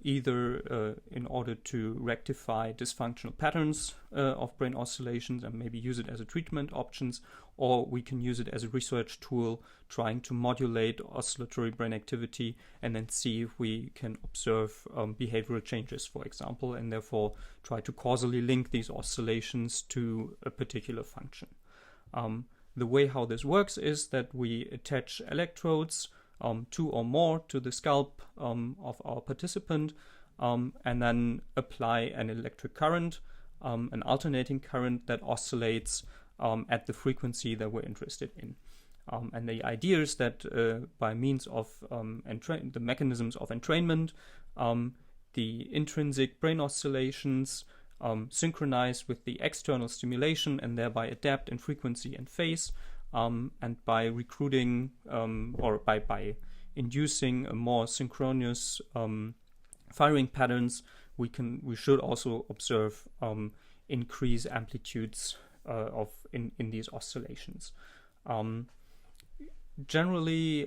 either in order to rectify dysfunctional patterns of brain oscillations and maybe use it as a treatment options, or we can use it as a research tool trying to modulate oscillatory brain activity and then see if we can observe behavioral changes, for example, and therefore try to causally link these oscillations to a particular function. The way how this works is that we attach electrodes, 2 or more, to the scalp of our participant, and then apply an electric current, an alternating current that oscillates at the frequency that we're interested in. And the idea is that by means of the mechanisms of entrainment, the intrinsic brain oscillations synchronize with the external stimulation and thereby adapt in frequency and phase. And by recruiting or by inducing a more synchronous firing patterns, we should also observe increased amplitudes in these oscillations. Generally,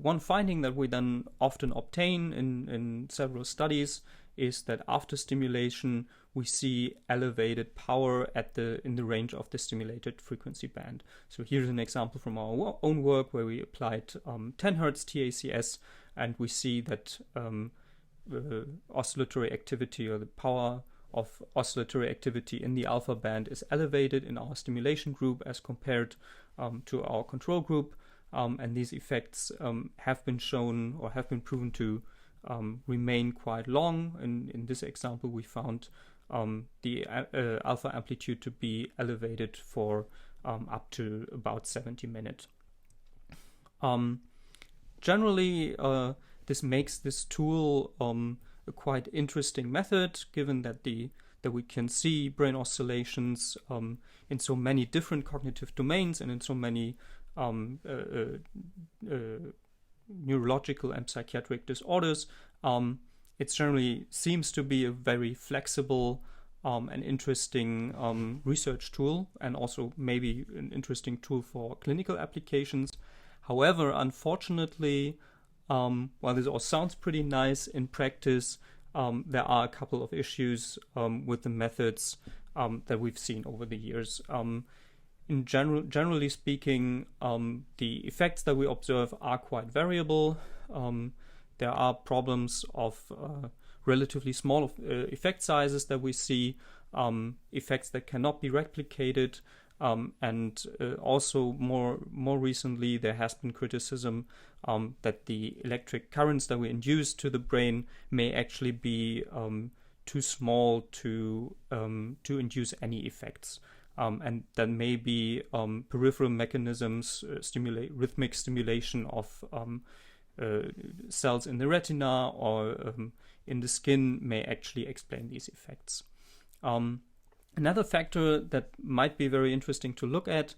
one finding that we then often obtain in several studies is that after stimulation we see elevated power in the range of the stimulated frequency band. So here's an example from our own work where we applied 10 Hz TACS, and we see that oscillatory activity, or the power of oscillatory activity in the alpha band, is elevated in our stimulation group as compared to our control group, and these effects have been shown or have been proven to remain quite long. In this example, we found the alpha amplitude to be elevated for up to about 70 minutes. Generally, this makes this tool a quite interesting method, given that we can see brain oscillations in so many different cognitive domains and in so many neurological and psychiatric disorders. It generally seems to be a very flexible and interesting research tool, and also maybe an interesting tool for clinical applications. However, unfortunately, while this all sounds pretty nice in practice, there are a couple of issues with the methods that we've seen over the years. Generally speaking, the effects that we observe are quite variable. There are problems of relatively small effect sizes that we see, effects that cannot be replicated, and also more recently there has been criticism that the electric currents that we induce to the brain may actually be too small to induce any effects. and then maybe peripheral mechanisms, rhythmic stimulation of cells in the retina or in the skin may actually explain these effects. Another factor that might be very interesting to look at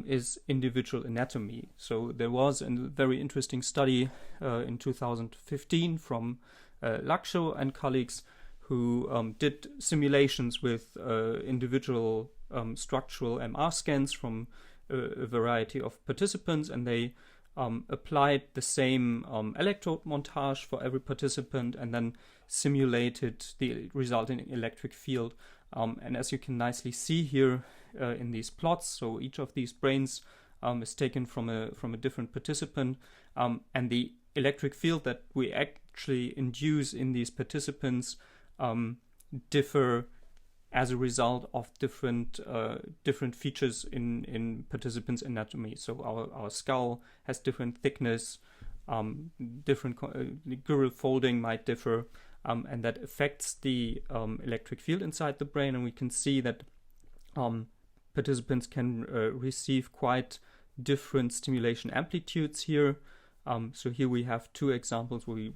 is individual anatomy. So there was a very interesting study in 2015 from Laksho and colleagues who did simulations with individual structural MR scans from a variety of participants, and they applied the same electrode montage for every participant and then simulated the resulting electric field. And as you can nicely see here in these plots, so each of these brains is taken from a different participant, and the electric field that we actually induce in these participants differ as a result of different features in participants' anatomy. So our skull has different thickness, different giral folding might differ, and that affects the electric field inside the brain. And we can see that participants can receive quite different stimulation amplitudes here. So here we have two examples where we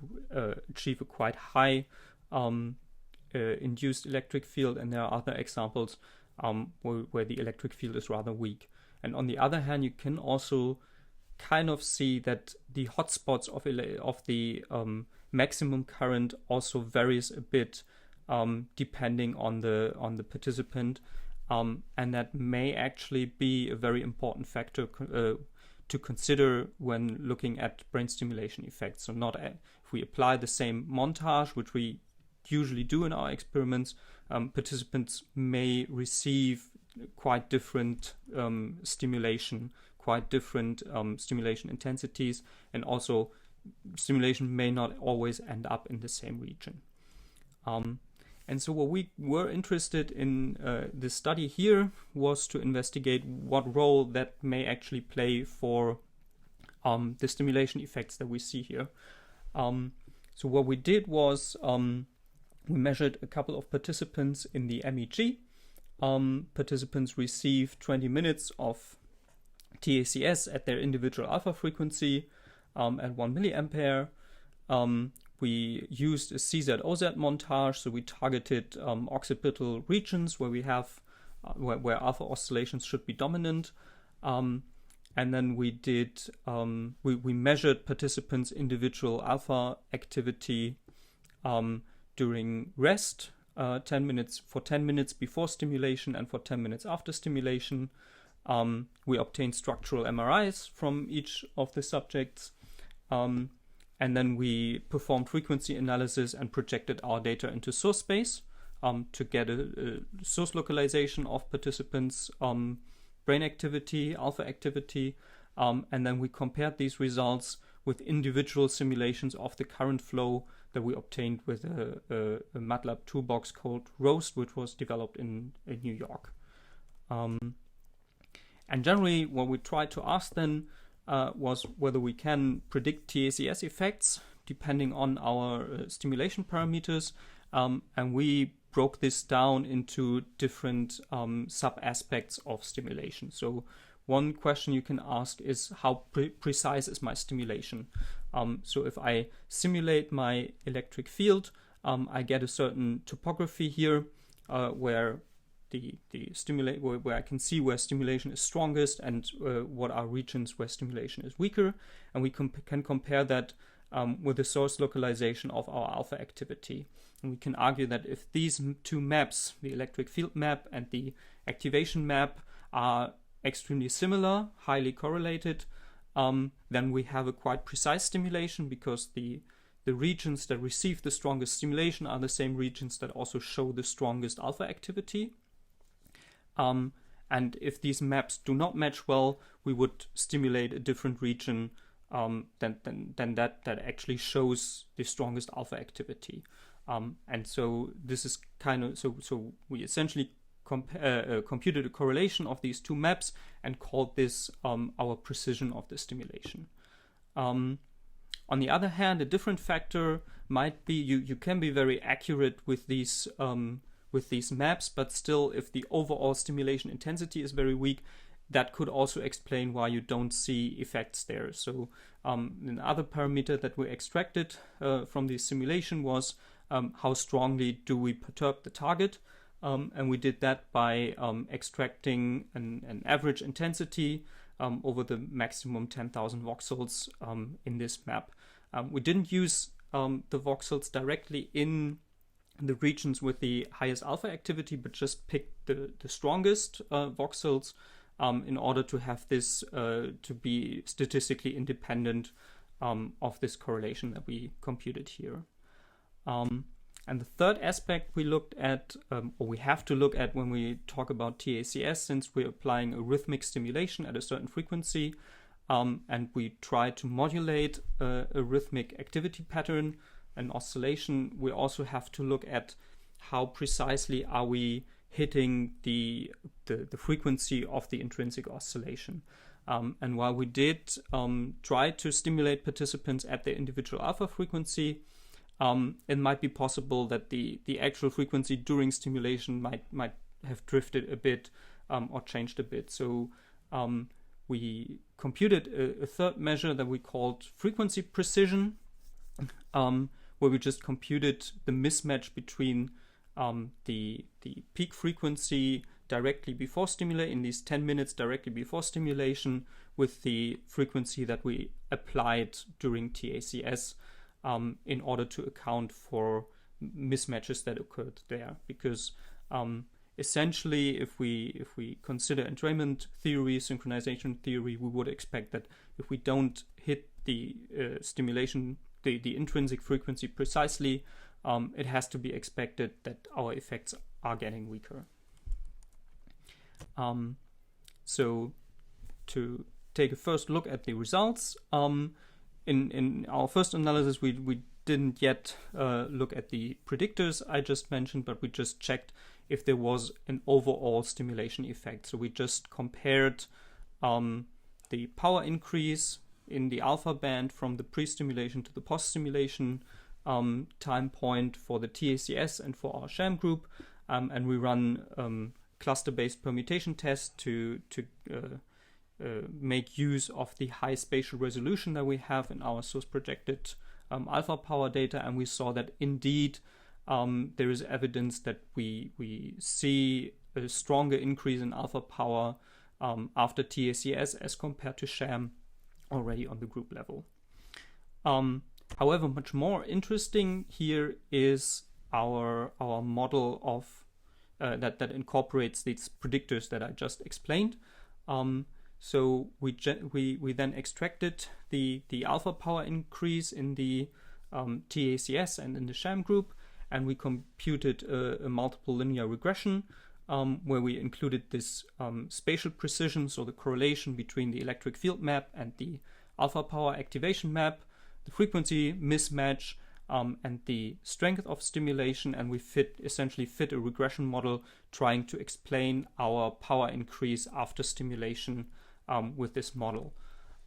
achieve a quite high induced electric field, and there are other examples where the electric field is rather weak. And on the other hand, you can also kind of see that the hotspots of the maximum current also varies a bit depending on the participant, and that may actually be a very important factor to consider when looking at brain stimulation effects. So not if we apply the same montage, which we usually do in our experiments, participants may receive quite different stimulation, quite different stimulation intensities, and also stimulation may not always end up in the same region. And so what we were interested in this study here was to investigate what role that may actually play for the stimulation effects that we see here. So what we did was we measured a couple of participants in the MEG. Participants received 20 minutes of TACS at their individual alpha frequency at 1 milliampere. We used a CZ-OZ montage, so we targeted occipital regions where we have where alpha oscillations should be dominant. And then we did we measured participants' individual alpha activity during rest, 10 minutes before stimulation and for 10 minutes after stimulation. We obtained structural MRIs from each of the subjects, and then we performed frequency analysis and projected our data into source space to get a source localization of participants' brain activity, alpha activity, and then we compared these results with individual simulations of the current flow that we obtained with a MATLAB toolbox called ROAST, which was developed in New York. And generally, what we tried to ask then was whether we can predict TACS effects depending on our stimulation parameters, and we broke this down into different sub-aspects of stimulation. So one question you can ask is how precise is my stimulation? So if I simulate my electric field, I get a certain topography here where where I can see where stimulation is strongest and what are regions where stimulation is weaker, and we can compare that with the source localization of our alpha activity. And we can argue that if these two maps, the electric field map and the activation map, are extremely similar, highly correlated, then we have a quite precise stimulation, because the regions that receive the strongest stimulation are the same regions that also show the strongest alpha activity. And if these maps do not match well, we would stimulate a different region than that actually shows the strongest alpha activity. And so this is kind of, so we essentially computed a correlation of these two maps and called this our precision of the stimulation. On the other hand, a different factor might be you can be very accurate with these with these maps, but still, if the overall stimulation intensity is very weak, that could also explain why you don't see effects there. So another parameter that we extracted from the simulation was how strongly do we perturb the target. And we did that by extracting an average intensity over the maximum 10,000 voxels in this map. We didn't use the voxels directly in the regions with the highest alpha activity, but just picked the strongest voxels in order to have this to be statistically independent of this correlation that we computed here. And the third aspect we looked at, or we have to look at when we talk about TACS, since we're applying a rhythmic stimulation at a certain frequency, and we try to modulate a rhythmic activity pattern, an oscillation, we also have to look at how precisely are we hitting the frequency of the intrinsic oscillation. And while we did try to stimulate participants at their individual alpha frequency, it might be possible that the actual frequency during stimulation might have drifted a bit or changed a bit. So we computed a third measure that we called frequency precision, where we just computed the mismatch between the peak frequency directly before stimulation, in these 10 minutes directly before stimulation, with the frequency that we applied during TACS, in order to account for mismatches that occurred there. Because essentially, if we consider entrainment theory, synchronization theory, we would expect that if we don't hit the stimulation, the intrinsic frequency precisely, it has to be expected that our effects are getting weaker. So to take a first look at the results, in our first analysis, we didn't yet look at the predictors I just mentioned, but we just checked if there was an overall stimulation effect. So we just compared the power increase in the alpha band from the pre-stimulation to the post-stimulation time point for the TACS and for our sham group, and we run cluster-based permutation tests to make use of the high spatial resolution that we have in our source projected alpha power data, and we saw that indeed there is evidence that we see a stronger increase in alpha power after TACS as compared to sham already on the group level. However, much more interesting here is our model of that incorporates these predictors that I just explained. So we then extracted the alpha power increase in the TACS and in the sham group, and we computed a multiple linear regression where we included this spatial precision, so the correlation between the electric field map and the alpha power activation map, the frequency mismatch, and the strength of stimulation, and we essentially fit a regression model trying to explain our power increase after stimulation with this model.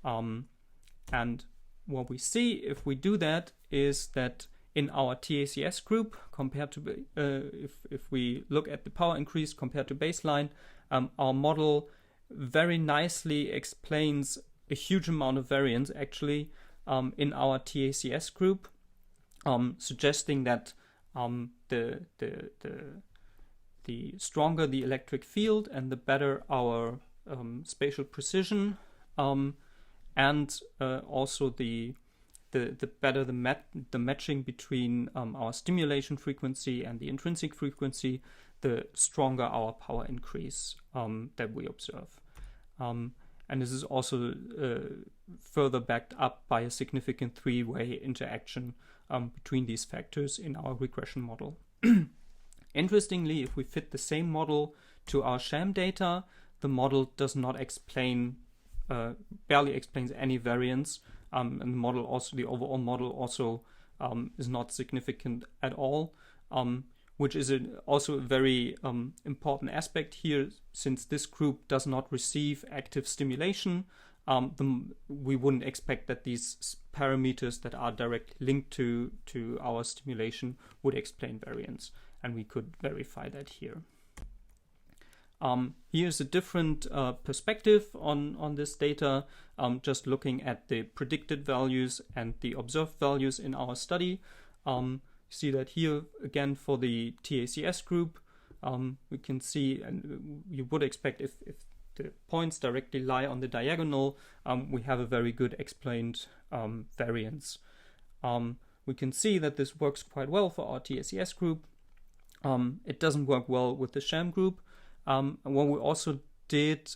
And what we see if we do that is that in our TACS group, compared to if we look at the power increase compared to baseline, our model very nicely explains a huge amount of variance actually in our TACS group, suggesting that the stronger the electric field and the better our spatial precision, and also the better the matching between our stimulation frequency and the intrinsic frequency, the stronger our power increase that we observe. And this is also further backed up by a significant three-way interaction between these factors in our regression model. Interestingly, if we fit the same model to our sham data, the model does not explain, barely explains any variance, and the overall model also is not significant at all, which is also a very important aspect here, since this group does not receive active stimulation. We wouldn't expect that these parameters that are directly linked to our stimulation would explain variance. and we could verify that here. Here's a different perspective on this data, just looking at the predicted values and the observed values in our study. See that here again for the TACS group, we can see, and you would expect if the points directly lie on the diagonal, we have a very good explained variance. We can see that this works quite well for our TACS group. It doesn't work well with the sham group. And what we also did,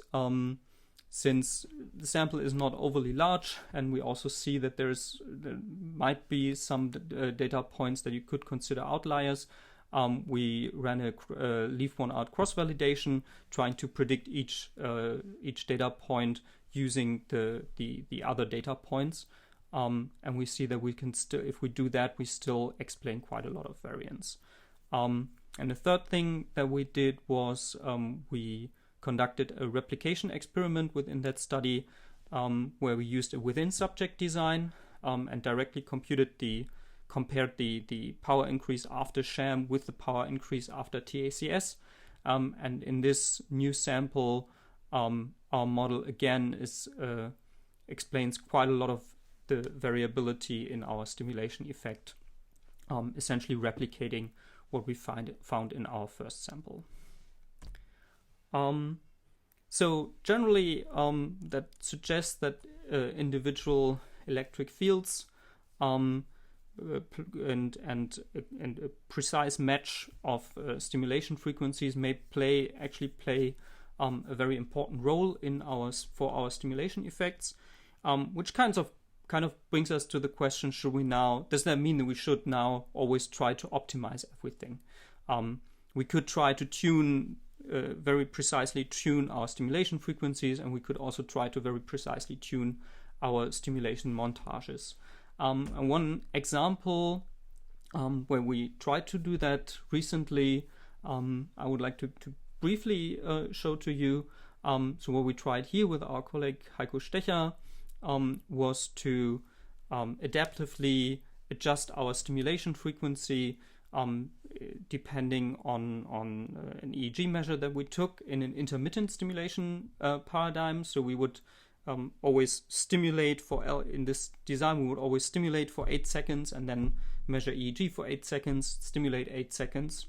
since the sample is not overly large, and we also see that there might be some data points that you could consider outliers, we ran a leave one out cross-validation, trying to predict each data point using the other data points. And we see that we can still, if we do that, we still explain quite a lot of variance. And the third thing that we did was we conducted a replication experiment within that study, where we used a within subject design and directly compared the power increase after sham with the power increase after TACS. And in this new sample, our model again explains quite a lot of the variability in our stimulation effect, essentially replicating what we found in our first sample. So generally, that suggests that individual electric fields and a precise match of stimulation frequencies may actually play a very important role in for our stimulation effects, which kind of brings us to the question: does that mean that we should now always try to optimize everything? We could try to very precisely tune our stimulation frequencies, and we could also try to very precisely tune our stimulation montages. And one example where we tried to do that recently, I would like to briefly show to you. So what we tried here with our colleague Heiko Stecher was to adaptively adjust our stimulation frequency depending on an EEG measure that we took in an intermittent stimulation paradigm. So we would always stimulate in this design, we would always stimulate for 8 seconds and then measure EEG for 8 seconds, stimulate 8 seconds,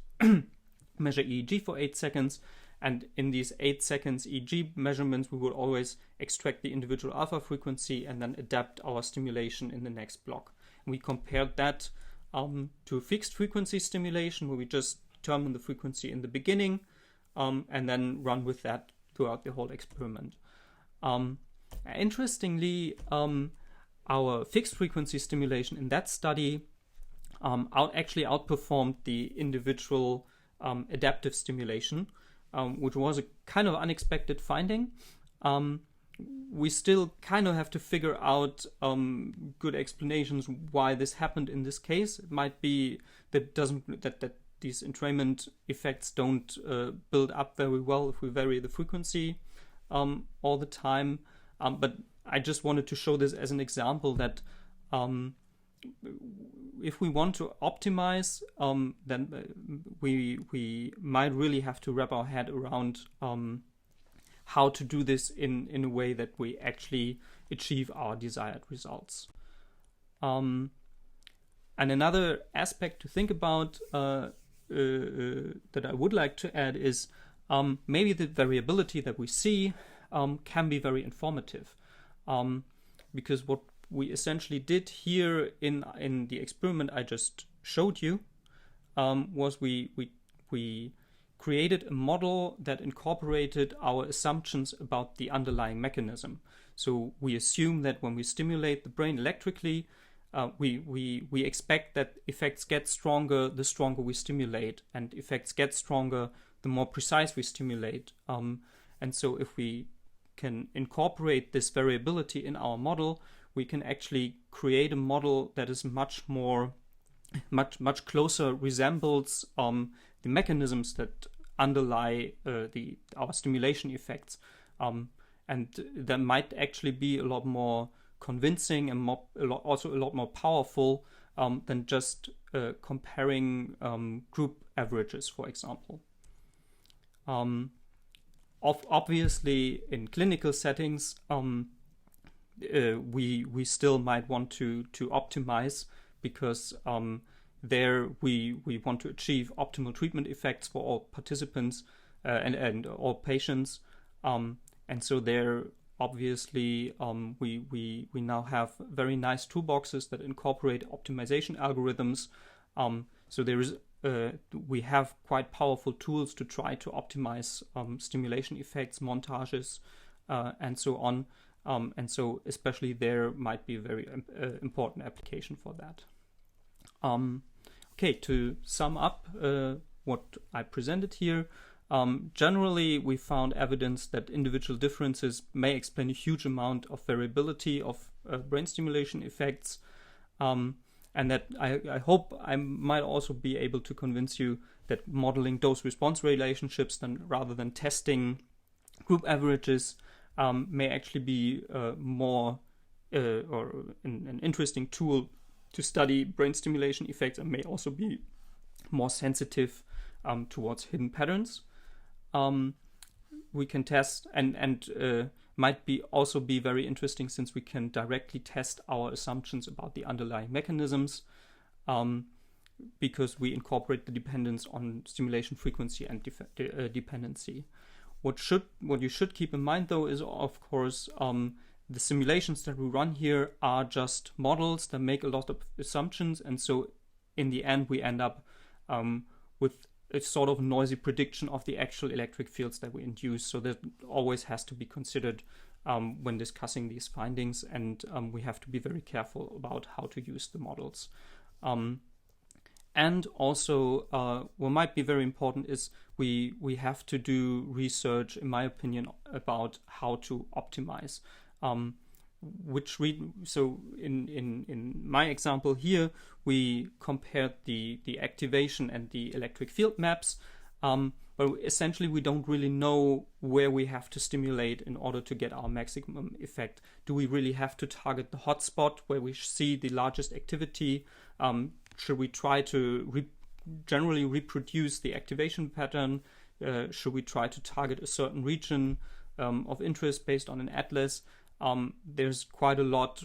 measure EEG for 8 seconds. And in these 8 seconds EEG measurements, we would always extract the individual alpha frequency and then adapt our stimulation in the next block. And we compared that to fixed frequency stimulation, where we just determine the frequency in the beginning and then run with that throughout the whole experiment. Interestingly, our fixed frequency stimulation in that study actually outperformed the individual adaptive stimulation, which was a kind of unexpected finding. We still kind of have to figure out good explanations why this happened in this case. It might be that these entrainment effects don't build up very well if we vary the frequency all the time. But I just wanted to show this as an example that if we want to optimize, then we might really have to wrap our head around how to do this in a way that we actually achieve our desired results. And another aspect to think about that I would like to add is maybe the variability that we see can be very informative, because what we essentially did here in the experiment I just showed you was we created a model that incorporated our assumptions about the underlying mechanism. So we assume that when we stimulate the brain electrically, we expect that effects get stronger the stronger we stimulate, and effects get stronger the more precise we stimulate. And so if we can incorporate this variability in our model, we can actually create a model that is much much closer resembles the mechanisms that underlie our stimulation effects, and that might actually be a lot more convincing and also a lot more powerful than just comparing group averages, for example. Obviously, in clinical settings, we still might want to optimize, because there we want to achieve optimal treatment effects for all participants and all patients, and so there obviously we now have very nice toolboxes that incorporate optimization algorithms. So there is we have quite powerful tools to try to optimize stimulation effects, montages, and so on. And so especially there might be a very important application for that. Okay, to sum up what I presented here, generally we found evidence that individual differences may explain a huge amount of variability of brain stimulation effects, and that I hope I might also be able to convince you that modeling dose-response relationships rather than testing group averages may actually be more or an interesting tool to study brain stimulation effects, and may also be more sensitive towards hidden patterns. We can test and might be also be very interesting, since we can directly test our assumptions about the underlying mechanisms, because we incorporate the dependence on stimulation frequency and dependency. What you should keep in mind, though, is of course the simulations that we run here are just models that make a lot of assumptions, and so in the end we end up with a sort of noisy prediction of the actual electric fields that we induce. So that always has to be considered when discussing these findings, and we have to be very careful about how to use the models. And also what might be very important is we have to do research, in my opinion, about how to optimize. So in my example here, we compared the activation and the electric field maps, but essentially we don't really know where we have to stimulate in order to get our maximum effect. Do we really have to target the hotspot where we see the largest activity? Should we try to generally reproduce the activation pattern? Should we try to target a certain region of interest based on an atlas? There's quite a lot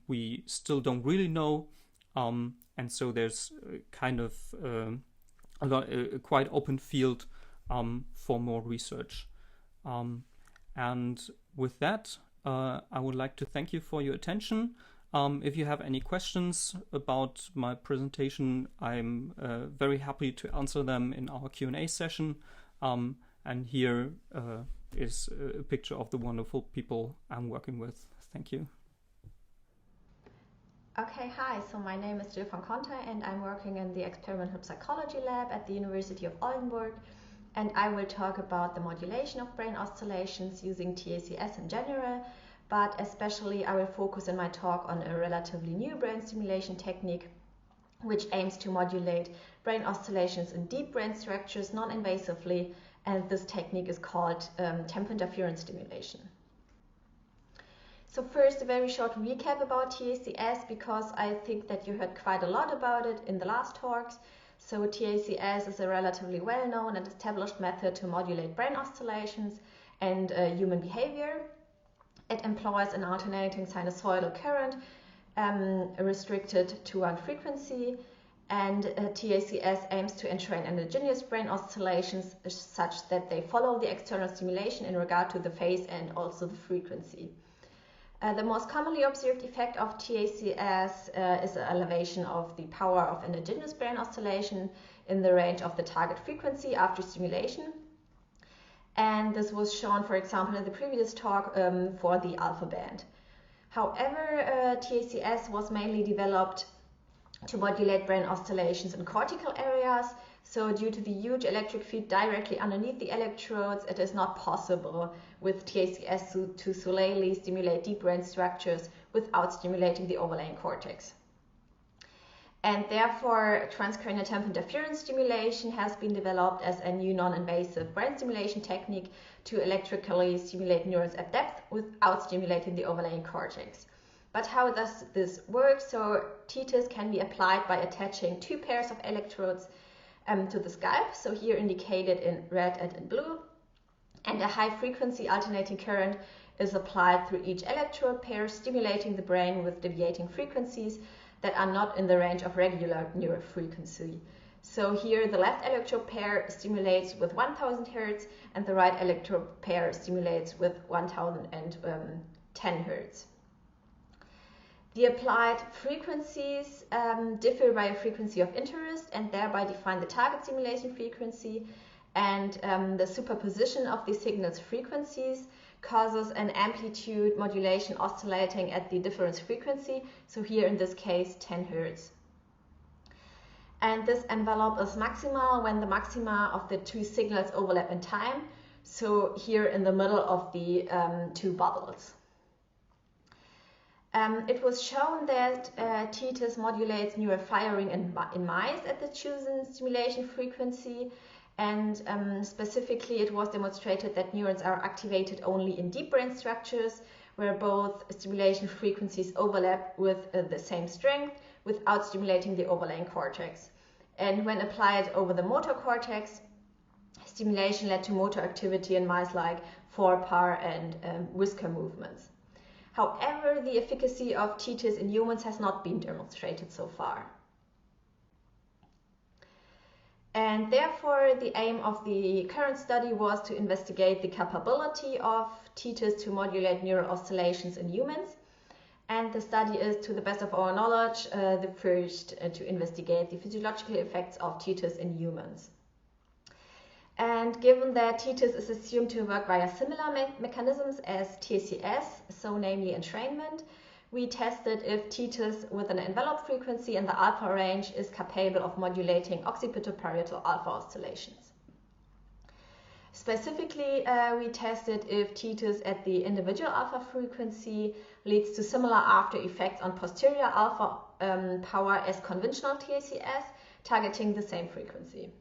we still don't really know, and so there's kind of a quite open field for more research. And with that, I would like to thank you for your attention. If you have any questions about my presentation, I'm very happy to answer them in our Q&A session. And here is a picture of the wonderful people I'm working with. Thank you. Okay, hi, so my name is Jill von Conte and I'm working in the Experimental Psychology Lab at the University of Oldenburg, and I will talk about the modulation of brain oscillations using TACS in general, but especially I will focus in my talk on a relatively new brain stimulation technique which aims to modulate brain oscillations in deep brain structures non-invasively, and this technique is called tempo interference stimulation. So first, a very short recap about TACS, because I think that you heard quite a lot about it in the last talks. So TACS is a relatively well-known and established method to modulate brain oscillations and human behavior. It employs an alternating sinusoidal current restricted to one frequency, and TACS aims to entrain endogenous brain oscillations such that they follow the external stimulation in regard to the phase and also the frequency. The most commonly observed effect of TACS is the elevation of the power of endogenous brain oscillation in the range of the target frequency after stimulation. And this was shown, for example, in the previous talk for the alpha band. However, TACS was mainly developed to modulate brain oscillations in cortical areas. So due to the huge electric field directly underneath the electrodes, it is not possible with TACS to solely stimulate deep brain structures without stimulating the overlying cortex. And therefore, transcranial tempo interference stimulation has been developed as a new non-invasive brain stimulation technique to electrically stimulate neurons at depth without stimulating the overlying cortex. But how does this work? So TITES can be applied by attaching 2 pairs of electrodes to the scalp, so here indicated in red and in blue, and a high frequency alternating current is applied through each electrode pair, stimulating the brain with deviating frequencies that are not in the range of regular neural frequency. So here the left electrode pair stimulates with 1000 Hz and the right electrode pair stimulates with 1010 Hz. The applied frequencies differ by a frequency of interest and thereby define the target stimulation frequency, and the superposition of these signals' frequencies causes an amplitude modulation oscillating at the difference frequency, so here in this case 10 Hz. And this envelope is maximal when the maxima of the 2 signals overlap in time, so here in the middle of the 2 bubbles. It was shown that TITES modulates neural firing in mice at the chosen stimulation frequency, and specifically it was demonstrated that neurons are activated only in deep brain structures where both stimulation frequencies overlap with the same strength without stimulating the overlying cortex. And when applied over the motor cortex, stimulation led to motor activity in mice like forepaw and whisker movements. However, the efficacy of TITES in humans has not been demonstrated so far. And therefore, the aim of the current study was to investigate the capability of TITES to modulate neural oscillations in humans. And the study is, to the best of our knowledge, the first to investigate the physiological effects of TITES in humans. And given that TITES is assumed to work via similar mechanisms as TACS, so namely entrainment, we tested if TITES with an envelope frequency in the alpha range is capable of modulating occipitoparietal alpha oscillations. Specifically, we tested if TITES at the individual alpha frequency leads to similar after effects on posterior alpha power as conventional TACS, targeting the same frequency.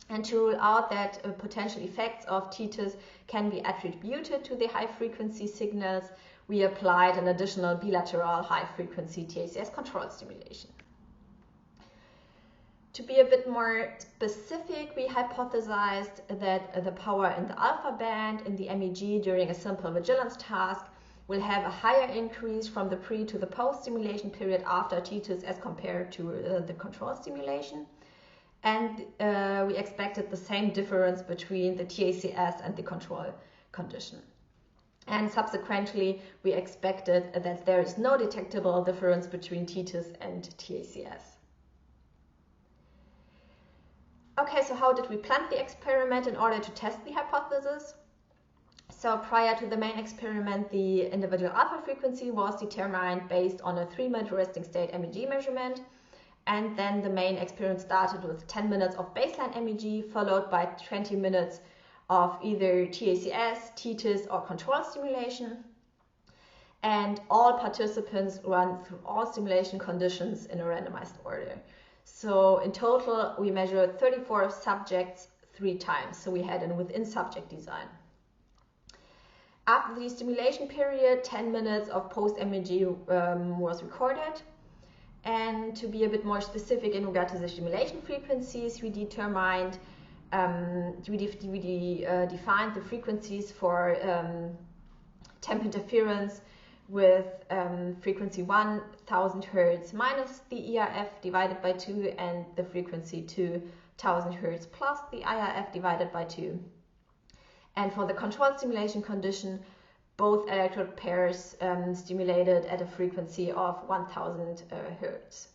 And to rule out that potential effects of TITES can be attributed to the high frequency signals, we applied an additional bilateral high frequency TACS control stimulation. To be a bit more specific, we hypothesized that the power in the alpha band in the MEG during a simple vigilance task will have a higher increase from the pre to the post stimulation period after TITES as compared to the control stimulation. And we expected the same difference between the TACS and the control condition. And subsequently, we expected that there is no detectable difference between TITES and TACS. Okay, so how did we plan the experiment in order to test the hypothesis? So prior to the main experiment, the individual alpha frequency was determined based on a 3-minute resting state MEG measurement. And then the main experiment started with 10 minutes of baseline MEG, followed by 20 minutes of either TACS, TITES, or control stimulation. And all participants run through all stimulation conditions in a randomized order. So in total, we measured 34 subjects 3 times. So we had a within-subject design. After the stimulation period, 10 minutes of post-MEG was recorded. And to be a bit more specific in regard to the stimulation frequencies, we determined, defined the frequencies for temp interference with frequency 1000 Hz minus the ERF divided by 2 and the frequency 2000 Hz plus the IRF divided by 2. And for the controlled stimulation condition, both electrode pairs stimulated at a frequency of 1000 Hz.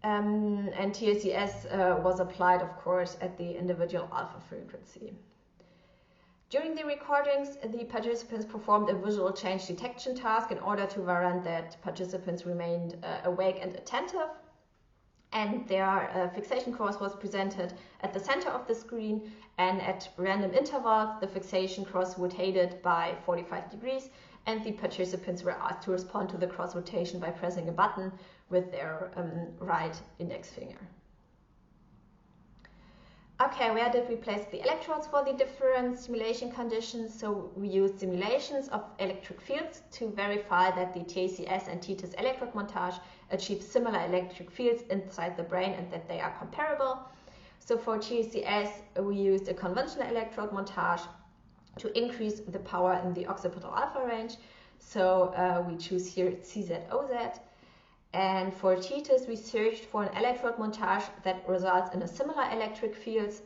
And TACS was applied, of course, at the individual alpha frequency. During the recordings, the participants performed a visual change detection task in order to warrant that participants remained awake and attentive. And their fixation cross was presented at the center of the screen, and at random intervals the fixation cross rotated by 45 degrees, and the participants were asked to respond to the cross rotation by pressing a button with their right index finger. Okay, where did we place the electrodes for the different stimulation conditions? So we used simulations of electric fields to verify that the TACS and TTIS electrode montage achieve similar electric fields inside the brain and that they are comparable. So for TACS, we used a conventional electrode montage to increase the power in the occipital alpha range. So we choose here CZOZ. And for TTIS, we searched for an electrode montage that results in a similar electric fields,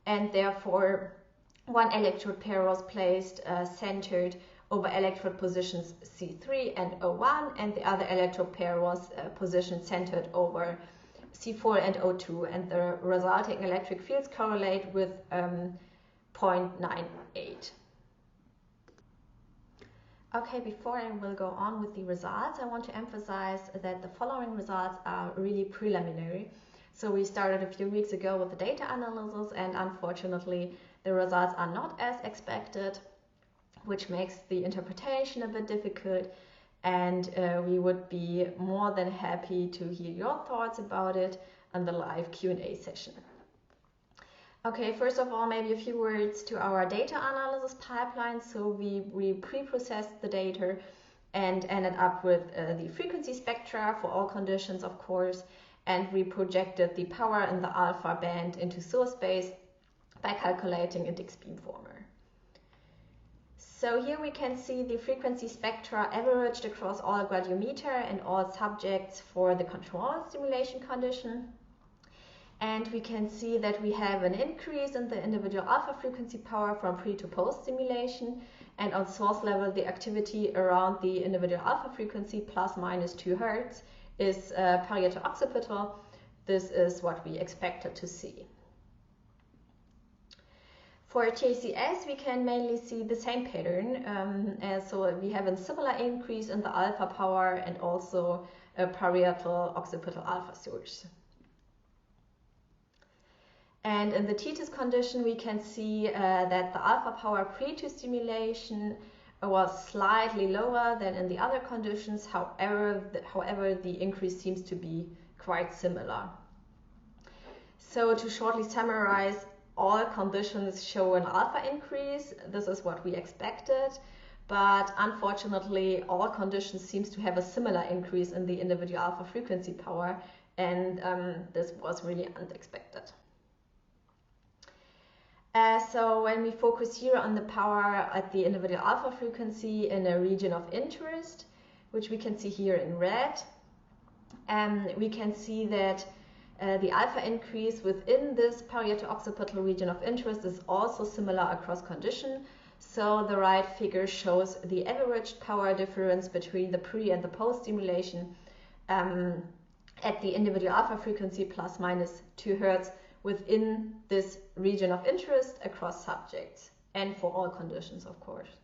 and therefore one electrode pair was placed centered over electrode positions C3 and O1, and the other electrode pair was positioned centered over C4 and O2, and the resulting electric fields correlate with 0.98. Okay, before I will go on with the results, I want to emphasize that the following results are really preliminary. So we started a few weeks ago with the data analysis, and unfortunately the results are not as expected, which makes the interpretation a bit difficult, and we would be more than happy to hear your thoughts about it on the live Q&A session. Okay, first of all, maybe a few words to our data analysis pipeline. So we pre-processed the data and ended up with the frequency spectra for all conditions, of course, and we projected the power in the alpha band into source space by calculating a Dix beamformer. So here we can see the frequency spectra averaged across all gradiometer and all subjects for the control stimulation condition. And we can see that we have an increase in the individual alpha frequency power from pre to post stimulation, and on source level the activity around the individual alpha frequency plus minus 2 Hz is parieto occipital. This is what we expected to see. For TACS, we can mainly see the same pattern, so we have a similar increase in the alpha power and also a parietal occipital alpha source. And in the TTIS condition, we can see that the alpha power pre to stimulation was slightly lower than in the other conditions. However, the increase seems to be quite similar. So to shortly summarize, all conditions show an alpha increase. This is what we expected, but unfortunately, all conditions seems to have a similar increase in the individual alpha frequency power, and this was really unexpected. So when we focus here on the power at the individual alpha frequency in a region of interest, which we can see here in red, we can see that the alpha increase within this parieto-occipital region of interest is also similar across condition. So the right figure shows the averaged power difference between the pre and the post stimulation at the individual alpha frequency plus minus 2 Hz within this region of interest across subjects and for all conditions, of course.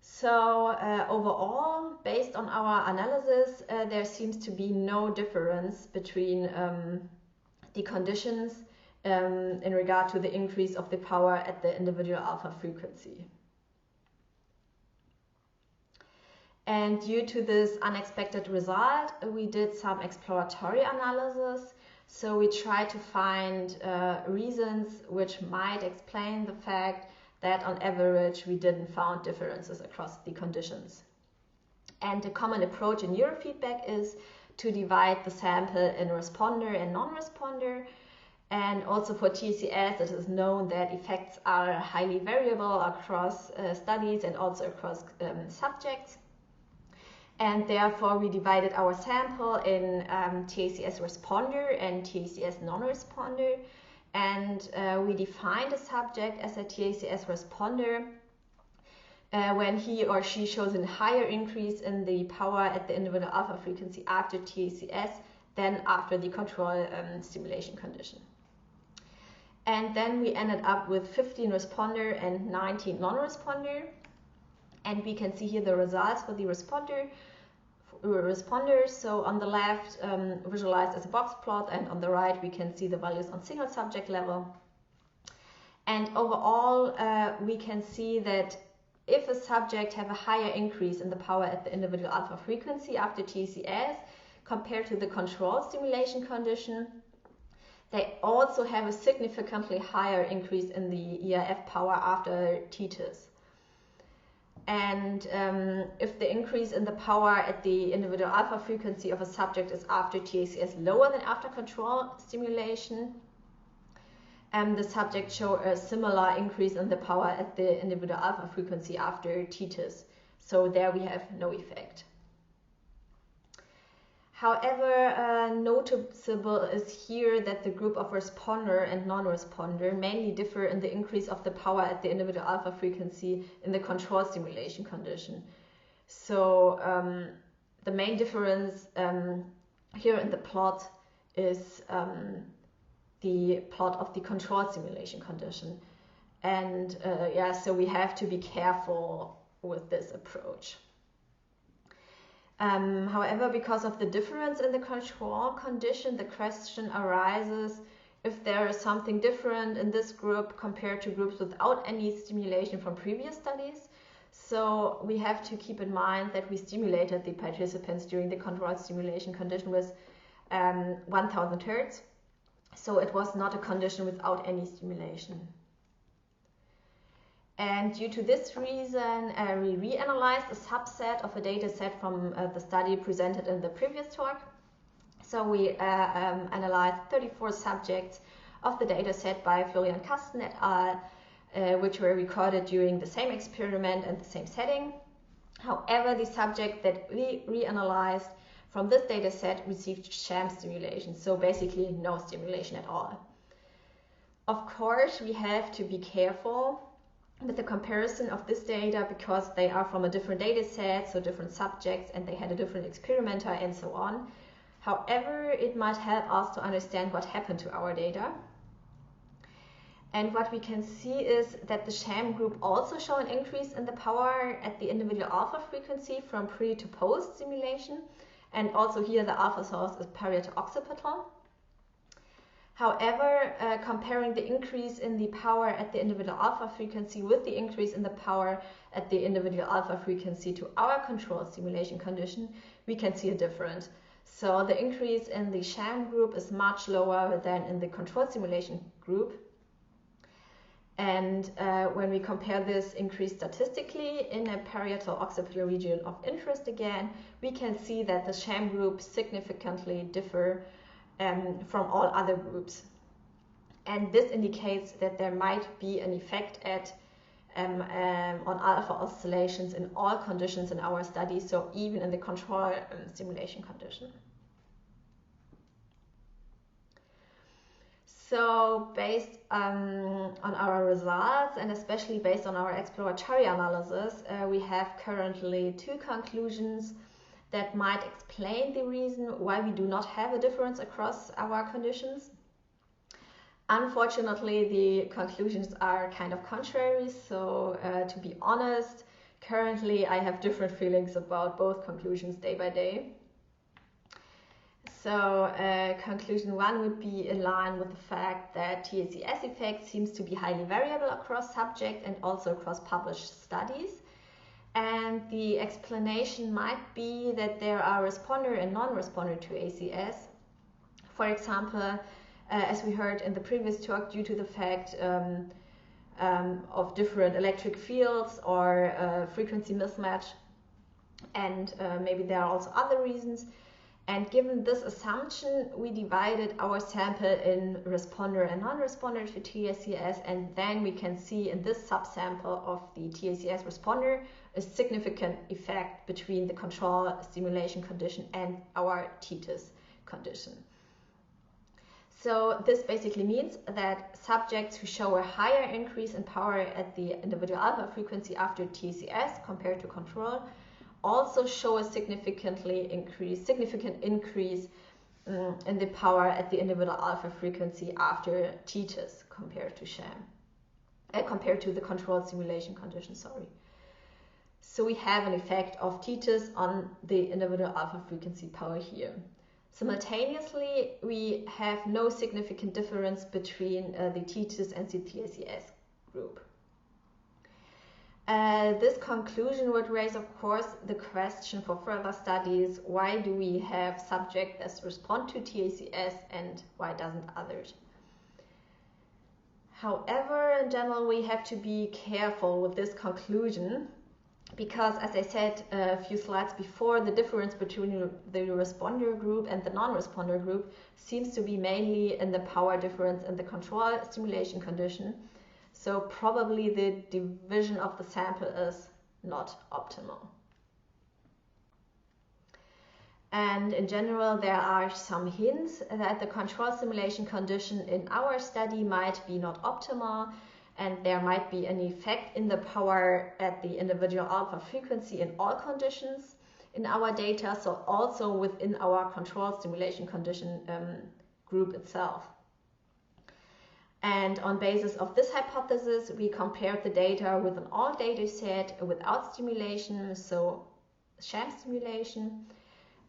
So overall, based on our analysis, there seems to be no difference between the conditions in regard to the increase of the power at the individual alpha frequency. And due to this unexpected result, we did some exploratory analysis. So we tried to find reasons which might explain the fact that on average we didn't find differences across the conditions. And a common approach in neurofeedback is to divide the sample in responder and non-responder. And also for TACS, it is known that effects are highly variable across studies and also across subjects. And therefore we divided our sample in TACS responder and TACS non-responder. And we defined a subject as a TACS responder when he or she shows a higher increase in the power at the individual alpha frequency after TACS than after the control stimulation condition. And then we ended up with 15 responder and 19 non-responder. And we can see here the results for the responders. So on the left, visualized as a box plot, and on the right, we can see the values on single subject level. And overall, we can see that if a subject have a higher increase in the power at the individual alpha frequency after TACS compared to the control stimulation condition, they also have a significantly higher increase in the ERF power after Tacs. And if the increase in the power at the individual alpha frequency of a subject is after TACS lower than after control stimulation, the subject show a similar increase in the power at the individual alpha frequency after Tacs. So there we have no effect. However, noticeable is here that the group of responder and non-responder mainly differ in the increase of the power at the individual alpha frequency in the control stimulation condition. So the main difference here in the plot is the plot of the control stimulation condition. And yeah, so we have to be careful with this approach. However, because of the difference in the control condition, the question arises if there is something different in this group compared to groups without any stimulation from previous studies. So we have to keep in mind that we stimulated the participants during the controlled stimulation condition with 1000 Hertz. So it was not a condition without any stimulation. And due to this reason, we reanalyzed a subset of a data set from the study presented in the previous talk. So we analyzed 34 subjects of the data set by Florian Kasten et al., which were recorded during the same experiment and the same setting. However, the subject that we reanalyzed from this data set received sham stimulation, so basically no stimulation at all. Of course, we have to be careful with the comparison of this data because they are from a different data set, so different subjects, and they had a different experimenter and so on. However, it might help us to understand what happened to our data. And what we can see is that the sham group also show an increase in the power at the individual alpha frequency from pre to post stimulation. And also here the alpha source is parieto-occipital. However, comparing the increase in the power at the individual alpha frequency with the increase in the power at the individual alpha frequency to our control stimulation condition, we can see a difference. So the increase in the sham group is much lower than in the control stimulation group. And when we compare this increase statistically in a parieto-occipital region of interest again, we can see that the sham group significantly differ from all other groups. And this indicates that there might be an effect on alpha oscillations in all conditions in our study, so even in the control stimulation condition. So based on our results and especially based on our exploratory analysis, we have currently two conclusions that might explain the reason why we do not have a difference across our conditions. Unfortunately, the conclusions are kind of contrary, so to be honest, currently I have different feelings about both conclusions day by day. So conclusion one would be in line with the fact that TACS effect seems to be highly variable across subject and also across published studies. And the explanation might be that there are responder and non-responder to ACS. For example, as we heard in the previous talk, due to the fact of different electric fields or frequency mismatch, and maybe there are also other reasons. And given this assumption, we divided our sample in responder and non-responder to TACS, and then we can see in this subsample of the TACS responder a significant effect between the control stimulation condition and our Tacs condition. So this basically means that subjects who show a higher increase in power at the individual alpha frequency after TACS compared to control also show a significant increase in the power at the individual alpha frequency after Tacs compared to sham, compared to the controlled stimulation condition, sorry. So we have an effect of Tacs on the individual alpha frequency power here. Simultaneously, we have no significant difference between the Tacs and the TACS group. This conclusion would raise, of course, the question for further studies: why do we have subjects that respond to TACS and why doesn't others? However, in general, we have to be careful with this conclusion because, as I said a few slides before, the difference between the responder group and the non-responder group seems to be mainly in the power difference in the control stimulation condition. So probably the division of the sample is not optimal. And in general, there are some hints that the control stimulation condition in our study might be not optimal, and there might be an effect in the power at the individual alpha frequency in all conditions in our data, so also within our control stimulation condition group itself. And on basis of this hypothesis, we compared the data with an all data set without stimulation, so sham stimulation.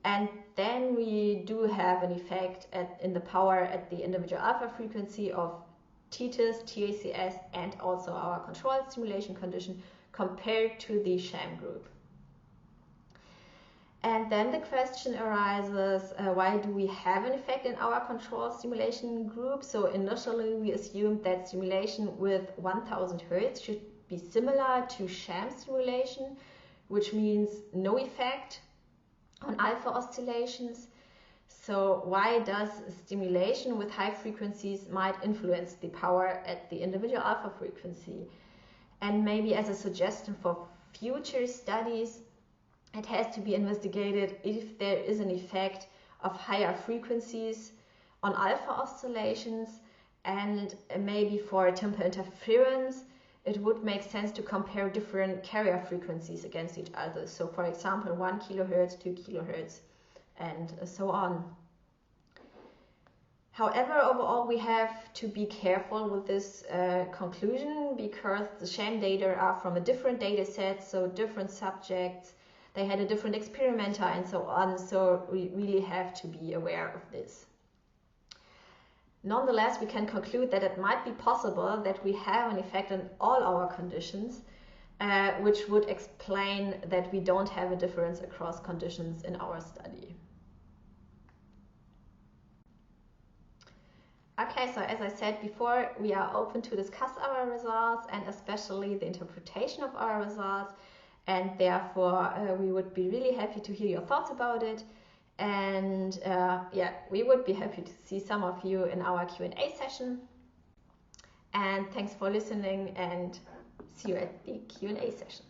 And then we do have an effect in the power at the individual alpha frequency of TITIS, TACS, and also our controlled stimulation condition compared to the sham group. And then the question arises, why do we have an effect in our controlled stimulation group? So initially we assumed that stimulation with 1000 Hertz should be similar to sham stimulation, which means no effect on alpha oscillations. So why does stimulation with high frequencies might influence the power at the individual alpha frequency? And maybe as a suggestion for future studies, it has to be investigated if there is an effect of higher frequencies on alpha oscillations, and maybe for temporal interference, it would make sense to compare different carrier frequencies against each other. So for example, 1 kilohertz, 2 kilohertz, and so on. However, overall, we have to be careful with this conclusion because the sham data are from a different data set, so different subjects, they had a different experimenter and so on, so we really have to be aware of this. Nonetheless, we can conclude that it might be possible that we have an effect on all our conditions, which would explain that we don't have a difference across conditions in our study. Okay, so as I said before, we are open to discuss our results and especially the interpretation of our results, and therefore we would be really happy to hear your thoughts about it. And yeah, we would be happy to see some of you in our Q&A session. And thanks for listening, and see you at the Q&A session.